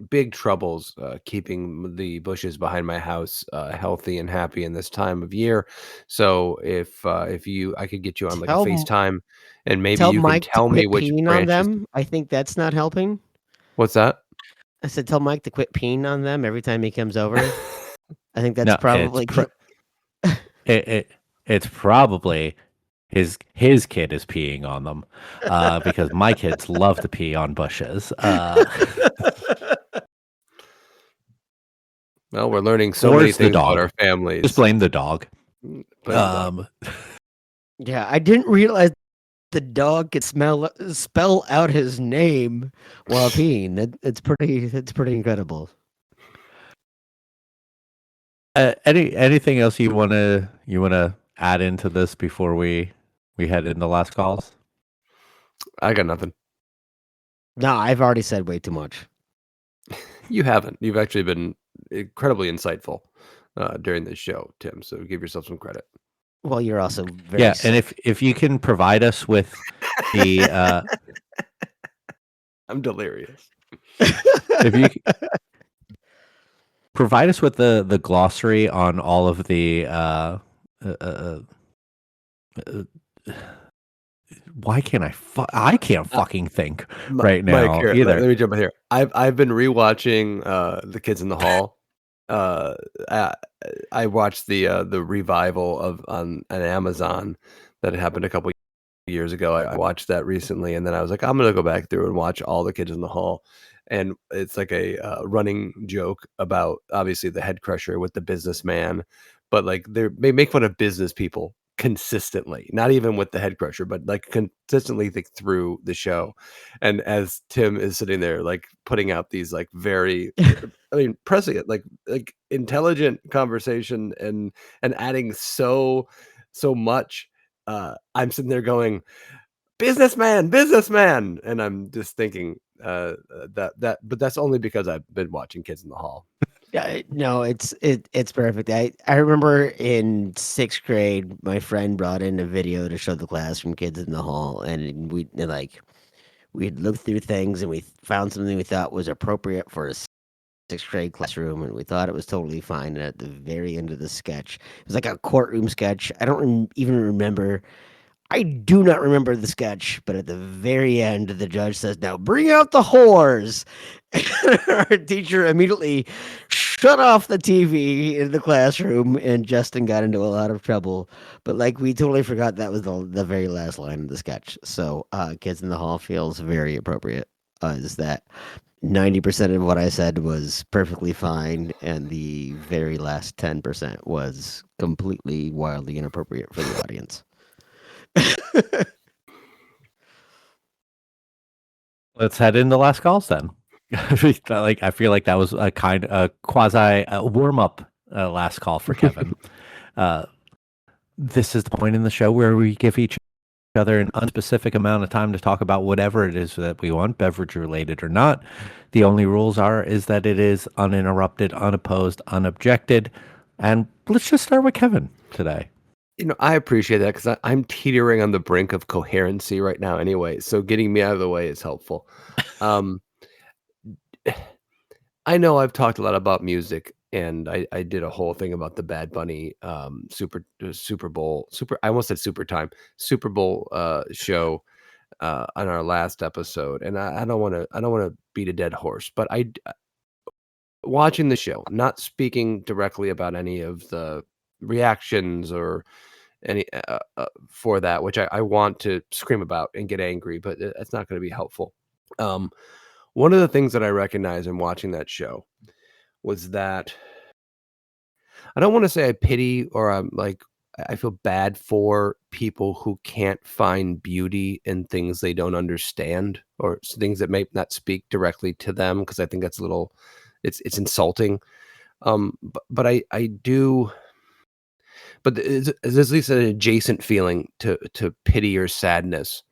big troubles keeping the bushes behind my house healthy and happy in this time of year. So if you I could get you on like a Tell FaceTime and maybe tell you can Mike to tell me quit which peeing on branches. them. I think that's not helping. What's that? I said, tell Mike to quit peeing on them every time he comes over. I think that's No, it's probably it, it it's probably his kid is peeing on them, because my kids love to pee on bushes. Well, we're learning so Or many it's the things about dog. our Just families. blame the dog. Blame the dog. Um, yeah. I didn't realize the dog could spell out his name while peeing. It's pretty incredible. anything else you wanna add into this before we head into last calls? I got nothing. No, I've already said way too much. You haven't. You've actually been incredibly insightful during this show, Tim. So give yourself some credit. Well, you're also very Yeah, and sick. if you can provide us with the I'm delirious. if you provide us with the glossary on all of the uh, uh, uh, why can't I can't Uh, fucking think right Mike, now here, let either. me jump in here. I've been rewatching The Kids in the Hall. Uh, uh, I watched the revival of on Amazon that happened a couple years ago. I watched that recently, and then I was like, I'm gonna go back through and watch all the Kids in the Hall. And it's like a running joke about obviously the head crusher with the businessman, but like they make fun of business people consistently, not even with the head crusher, but like consistently through the show. And as Tim is sitting there, like putting out these like very, I mean, prescient, like intelligent conversation and adding so much. I'm sitting there going, businessman, businessman, and I'm just thinking but that's only because I've been watching Kids in the Hall. Yeah, no, it's perfect. I remember in sixth grade, my friend brought in a video to show the class from Kids in the Hall, and we'd looked through things and we found something we thought was appropriate for a sixth grade classroom, and we thought it was totally fine. And at the very end of the sketch, it was like a courtroom sketch. I don't even remember. I do not remember the sketch, but at the very end, the judge says, "Now bring out the whores." And our teacher immediately shut off the TV in the classroom, and Justin got into a lot of trouble. But like, we totally forgot that was the very last line of the sketch. So, Kids in the Hall feels very appropriate. Is that 90% of what I said was perfectly fine, and the very last 10% was completely wildly inappropriate for the audience. Let's head into last calls then. Like I feel like that was a quasi warm up last call for Kevin. uh, this is the point in the show where we give each other an unspecific amount of time to talk about whatever it is that we want, beverage related or not. The only rules is that it is uninterrupted, unopposed, unobjected. And let's just start with Kevin today. I appreciate that because I'm teetering on the brink of coherency right now anyway. So getting me out of the way is helpful. Um, I know I've talked a lot about music, and I did a whole thing about the Bad Bunny Super Bowl I almost said Super Bowl show on our last episode, and I don't want to beat a dead horse, but watching the show, not speaking directly about any of the reactions or any for that, which I want to scream about and get angry, but that's not going to be helpful. Um, One of the things that I recognize in watching that show was that I don't want to say I pity or I'm like I feel bad for people who can't find beauty in things they don't understand or things that may not speak directly to them because I think that's a little it's insulting. But I do, but there's at least an adjacent feeling to pity or sadness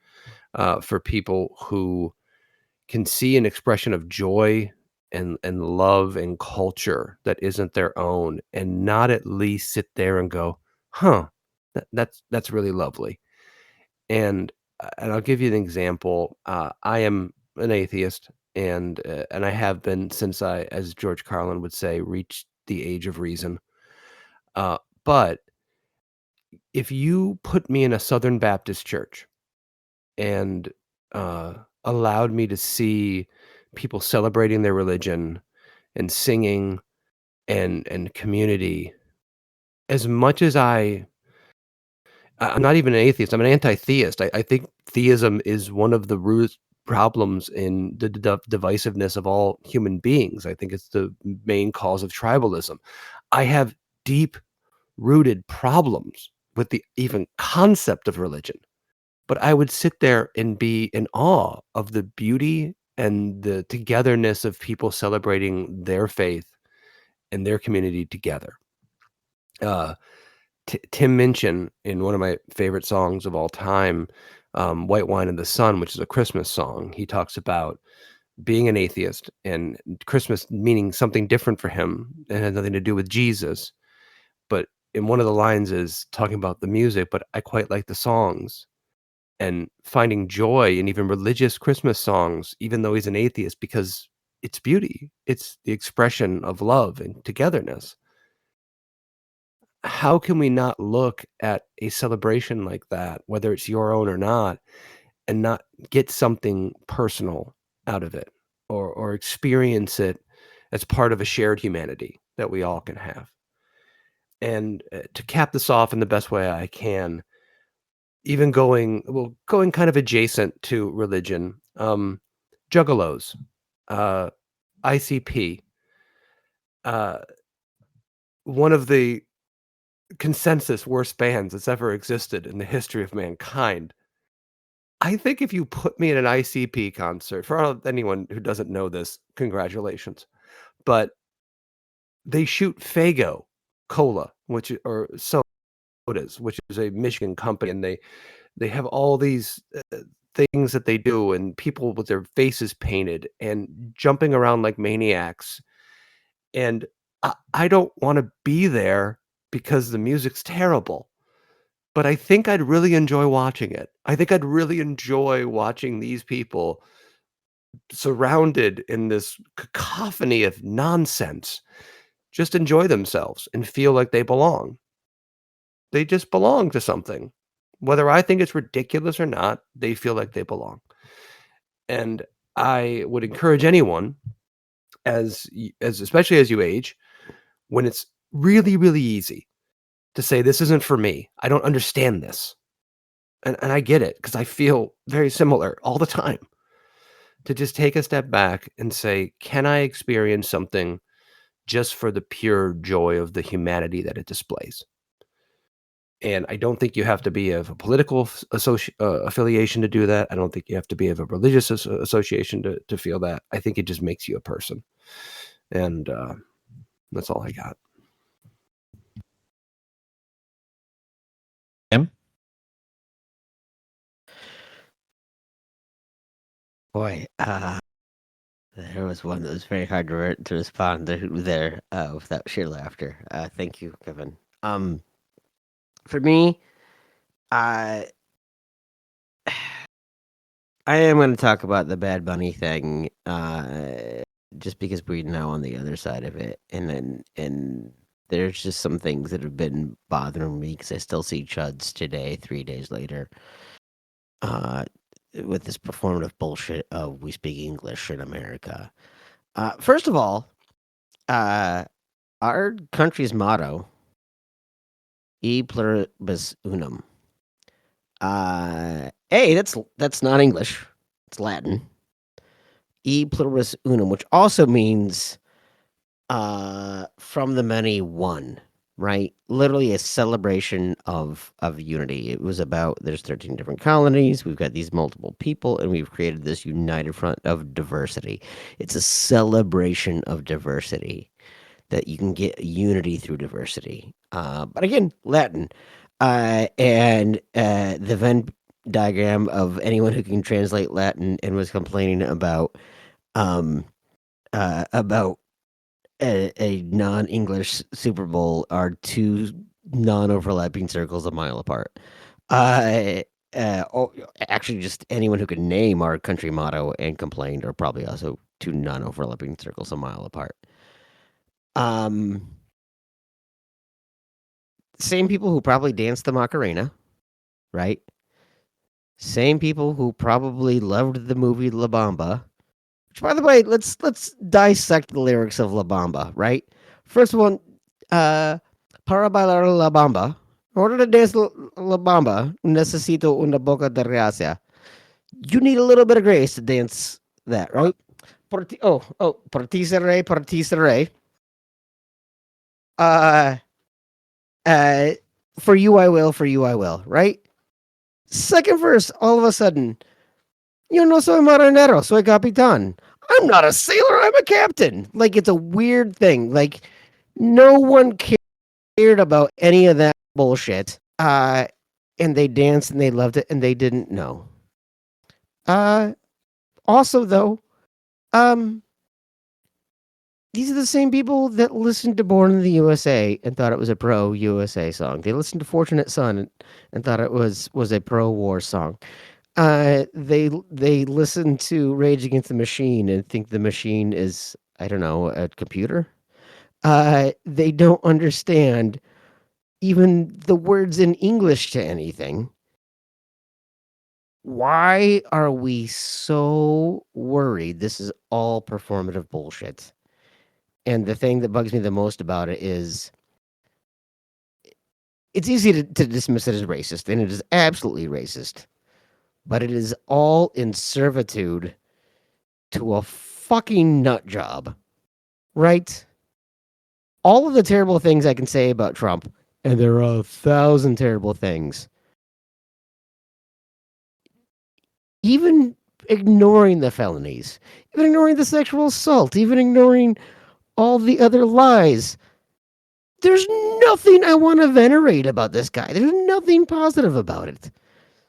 for people who can see an expression of joy and love and culture that isn't their own and not at least sit there and go, "Huh, that's really lovely." And I'll give you an example. I am an atheist, and I have been since I, as George Carlin would say, reached the age of reason. But if you put me in a Southern Baptist church and uh, allowed me to see people celebrating their religion and singing and community, as much as I'm not even an atheist, I'm an anti-theist. I think theism is one of the root problems in the divisiveness of all human beings. I think it's the main cause of tribalism. I have deep rooted problems with the even concept of religion, but I would sit there and be in awe of the beauty and the togetherness of people celebrating their faith and their community together. Uh, Tim Minchin, in one of my favorite songs of all time, "White Wine in the Sun," which is a Christmas song, he talks about being an atheist and Christmas meaning something different for him. It had nothing to do with Jesus, but in one of the lines is talking about the music, but I quite like the songs and finding joy in even religious Christmas songs, even though he's an atheist, because it's beauty. It's the expression of love and togetherness. How can we not look at a celebration like that, whether it's your own or not, and not get something personal out of it or experience it as part of a shared humanity that we all can have? And to cap this off in the best way I can, even going kind of adjacent to religion, Juggalos, uh, ICP, uh, one of the consensus worst bands that's ever existed in the history of mankind. I think if you put me in an ICP concert, for anyone who doesn't know this, congratulations. But they shoot Faygo Cola, or sodas, which is a Michigan company, and they have all these things that they do, and people with their faces painted and jumping around like maniacs. And I don't want to be there because the music's terrible. But I think I'd really enjoy watching it. I think I'd really enjoy watching these people surrounded in this cacophony of nonsense just enjoy themselves and feel like they belong. They just belong to something. Whether I think it's ridiculous or not, they feel like they belong. And I would encourage anyone as especially as you age, when it's really, really easy to say, "This isn't for me. I don't understand this." And I get it because I feel very similar all the time. To just take a step back and say, "Can I experience something just for the pure joy of the humanity that it displays?" And I don't think you have to be of a political affiliation to do that. I don't think you have to be of a religious association to feel that. I think it just makes you a person. And that's all I got. Tim? Boy, there was one that was very hard to respond to there without sheer laughter. Thank you, Kevin. For me, uh, I am going to talk about the Bad Bunny thing, just because we're now on the other side of it, and there's just some things that have been bothering me because I still see chuds today, 3 days later, uh, with this performative bullshit of we speak English in America. First of all, uh, our country's motto, "E pluribus unum." That's not English; it's Latin. "E pluribus unum," which also means from the many one, right? Literally a celebration of unity. It was about there's 13 different colonies, we've got these multiple people, and we've created this united front of diversity. It's a celebration of diversity that you can get unity through diversity. But again, Latin. And the Venn diagram of anyone who can translate Latin and was complaining um about a non-English Super Bowl are two non-overlapping circles a mile apart. Uh, actually, just anyone who can name our country motto and complained are probably also two non-overlapping circles a mile apart. Um, Same people who probably danced the Macarena, right? Same people who probably loved the movie La Bamba. Which, by the way, let's dissect the lyrics of La Bamba, right? First one, para bailar La Bamba. In order to dance La Bamba, necesito una boca de gracia. You need a little bit of grace to dance that, right? Partisere, partisere. Uh, uh, for you I will, right? Second verse, all of a sudden, yo no soy marinero, soy capitán. I'm not a sailor, I'm a captain. Like, it's a weird thing. Like, no one cared about any of that bullshit. And they danced and they loved it and they didn't know. Also though, um, these are the same people that listened to Born in the USA and thought it was a pro USA song. They listened to Fortunate Son and thought it was a pro war song. They listen to Rage Against the Machine and think the machine is, I don't know, a computer. They don't understand even the words in English to anything. Why are we so worried this is all performative bullshit? And the thing that bugs me the most about it is it's easy to dismiss it as racist, and it is absolutely racist. But it is all in servitude to a fucking nut job, right? All of the terrible things I can say about Trump, and there are 1,000 terrible things, even ignoring the felonies, even ignoring the sexual assault, even ignoring all the other lies. There's nothing I want to venerate about this guy. There's nothing positive about it.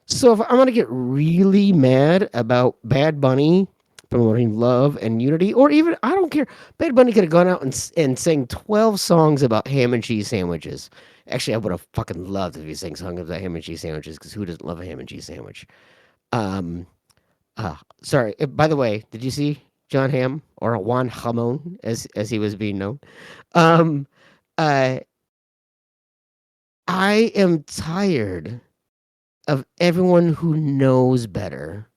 So if I'm going to get really mad about Bad Bunny promoting love and unity, or even, I don't care, Bad Bunny could have gone out and sang 12 songs about ham and cheese sandwiches. Actually, I would have fucking loved if he sang songs about ham and cheese sandwiches, because who doesn't love a ham and cheese sandwich? Um, Sorry. By the way, did you see John Hamm, or Juan Jamon, as he was being known? Um, uh, I am tired of everyone who knows better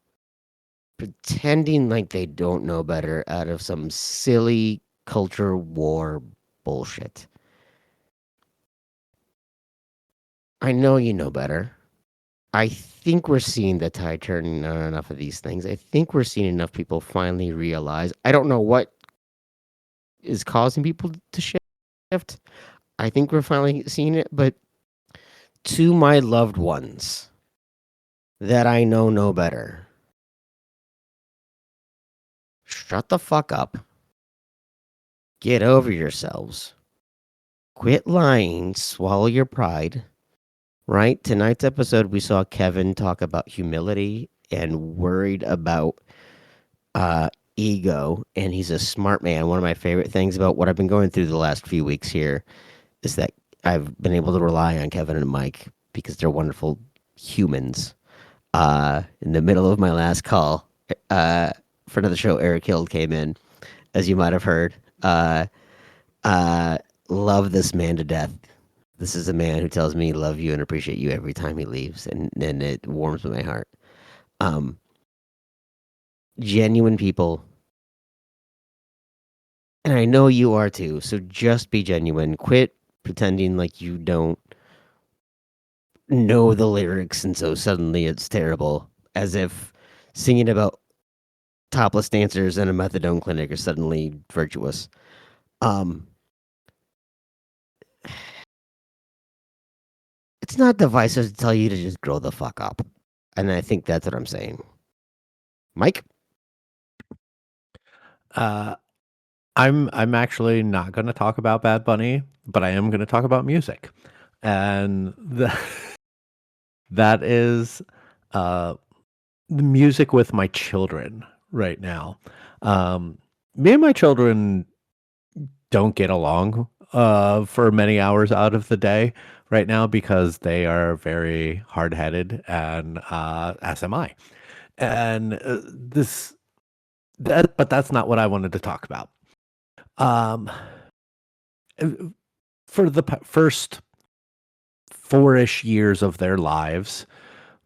pretending like they don't know better out of some silly culture war bullshit. I know you know better. I think we're seeing the tide turning on enough of these things. I think we're seeing enough people finally realize. I don't know what is causing people to shift. I think we're finally seeing it, but to my loved ones that I know better, shut the fuck up. Get over yourselves. Quit lying. Swallow your pride. Right? Tonight's episode, we saw Kevin talk about humility and worried about ego, and he's a smart man. One of my favorite things about what I've been going through the last few weeks here is that I've been able to rely on Kevin and Mike because they're wonderful humans. In the middle of my last call, friend of the show, Eric Hild, came in, as you might have heard. Uh, love this man to death. This is a man who tells me love you and appreciate you every time he leaves, and it warms my heart. Um, Genuine people, and I know you are too. So just be genuine. Quit pretending like you don't know the lyrics, and so suddenly it's terrible, as if singing about topless dancers in a methadone clinic are suddenly virtuous. Um, it's not divisive to tell you to just grow the fuck up, and I think that's what I'm saying. Mike, Uh, I'm actually not going to talk about Bad Bunny, but I am going to talk about music, and that is uh, the music with my children right now. Um, Me and my children don't get along for many hours out of the day right now because they are very hard-headed, and as am I. And but that's not what I wanted to talk about. Um, uh, for the first 4-ish years of their lives,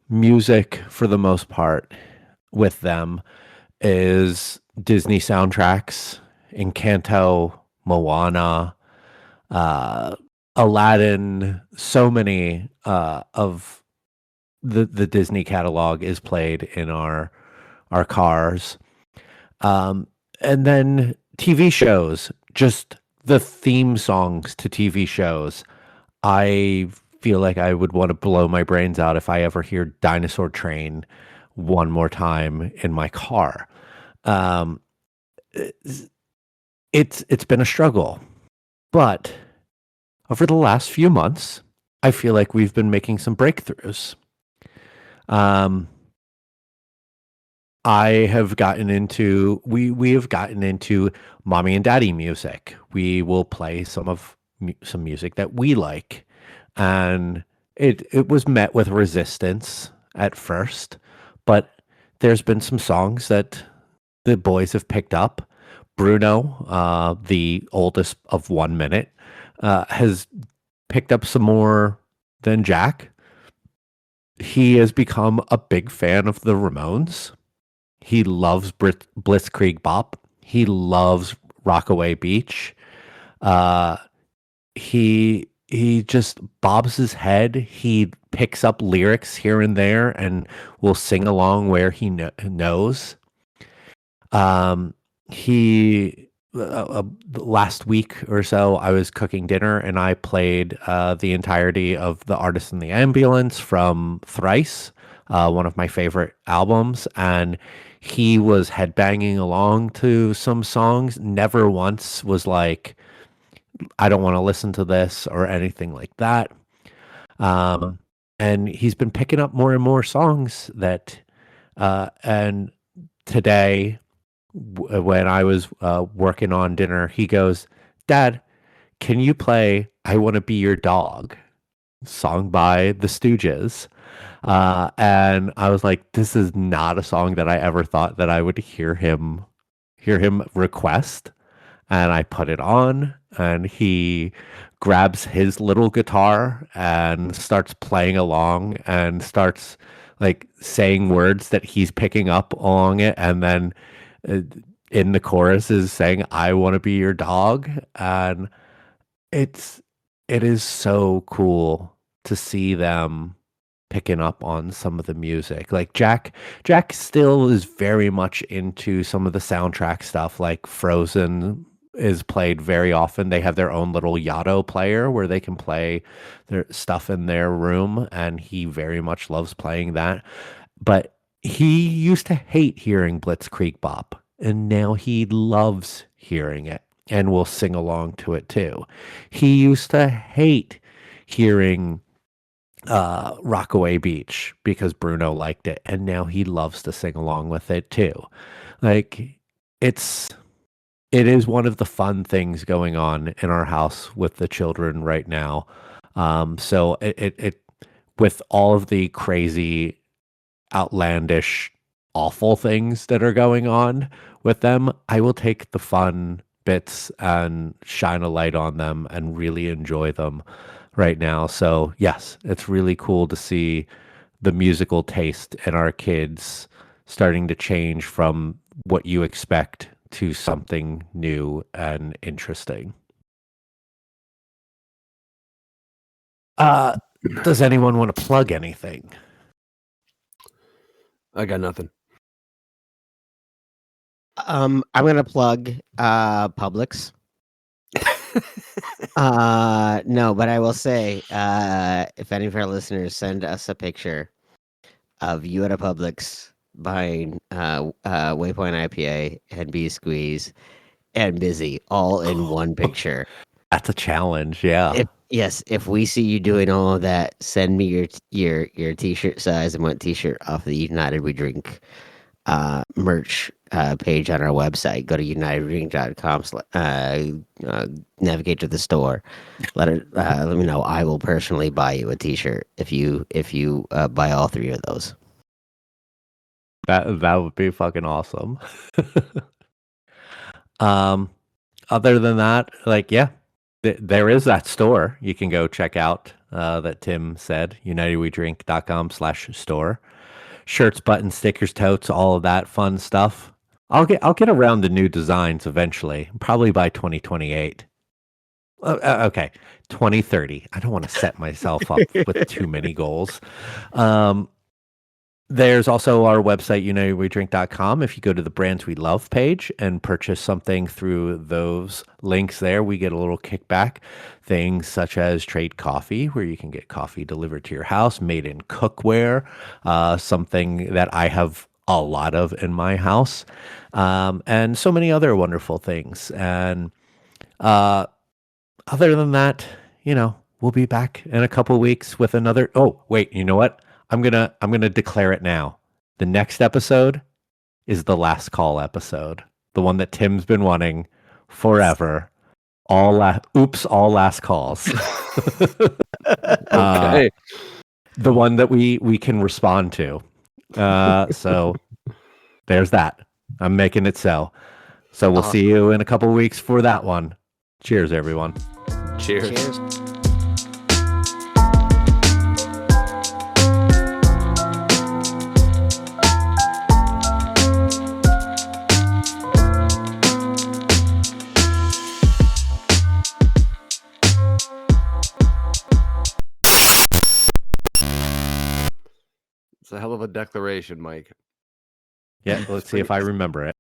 music for the most part with them is Disney soundtracks, Encanto, Moana, uh, Aladdin. So many of the Disney catalog is played in our cars. And then TV shows, just the theme songs to TV shows. I feel like I would want to blow my brains out if I ever hear Dinosaur Train one more time in my car. Um, it's been a struggle, but over the last few months, I feel like we've been making some breakthroughs. Um, I have gotten into we have gotten into mommy and daddy music. We will play some music that we like, and it was met with resistance at first, but there's been some songs that the boys have picked up. Bruno, the oldest of 1 minute, has picked up some more than Jack. He has become a big fan of the Ramones. He loves Blitzkrieg Bop. He loves Rockaway Beach. Uh, he just bobs his head. He picks up lyrics here and there and will sing along where he knows. He last week or so, I was cooking dinner and I played the entirety of The Artist in the Ambulance from Thrice, one of my favorite albums, and he was headbanging along to some songs. Never once was like, I don't want to listen to this or anything like that. And he's been picking up more and more songs that, and today, when I was working on dinner, he goes, "Dad, can you play I Want to Be Your Dog?" Song by the Stooges. And I was like, this is not a song that I ever thought that I would hear him request. And I put it on, and he grabs his little guitar and starts playing along and starts like saying words that he's picking up along it. And then uh, in the chorus is saying, "I want to be your dog." And it's, it is so cool to see them picking up on some of the music. Like Jack still is very much into some of the soundtrack stuff, like Frozen is played very often. They have their own little Yotto player where they can play their stuff in their room, and he very much loves playing that. But he used to hate hearing Blitzkrieg Bop, and now he loves hearing it and will sing along to it too. He used to hate hearing Rockaway Beach because Bruno liked it, and now he loves to sing along with it too. Like it is one of the fun things going on in our house with the children right now. So it with all of the crazy, outlandish, awful things that are going on with them, I will take the fun bits and shine a light on them and really enjoy them right now. So yes, it's really cool to see the musical taste in our kids starting to change from what you expect to something new and interesting. Uh, does anyone want to plug anything? I got nothing. I'm gonna plug Publix. No, but I will say, if any of our listeners send us a picture of you at a Publix buying Waypoint IPA and B Squeeze and Busy all in one picture. That's a challenge, yeah. If we see you doing all of that, send me your t-shirt size and what t-shirt off the United We Drink merch page on our website. Go to uniteddrink.com, navigate to the store. Let me know. I will personally buy you a t-shirt if you buy all three of those. That would be fucking awesome. Other than that, like, yeah, there is that store you can go check out that Tim said, unitedwedrink.com/store. Shirts, buttons, stickers, totes, all of that fun stuff. I'll get around to new designs eventually, probably by 2028. Okay, 2030. I don't want to set myself up with too many goals. There's also our website, unitedwedrink.com. If you go to the Brands We Love page and purchase something through those links there, we get a little kickback. Things such as Trade Coffee, where you can get coffee delivered to your house, made in cookware, something that I have a lot of in my house, and so many other wonderful things. And other than that, we'll be back in a couple weeks with another. Oh, wait, you know what? I'm gonna declare it now. The next episode is the last call episode, the one that Tim's been wanting forever. All last calls. Okay. The one that we can respond to. So there's that. I'm making it so. So we'll see you in a couple weeks for that one. Cheers, everyone. Cheers. Cheers. It's a hell of a declaration, Mike. Yeah, let's see if I remember it.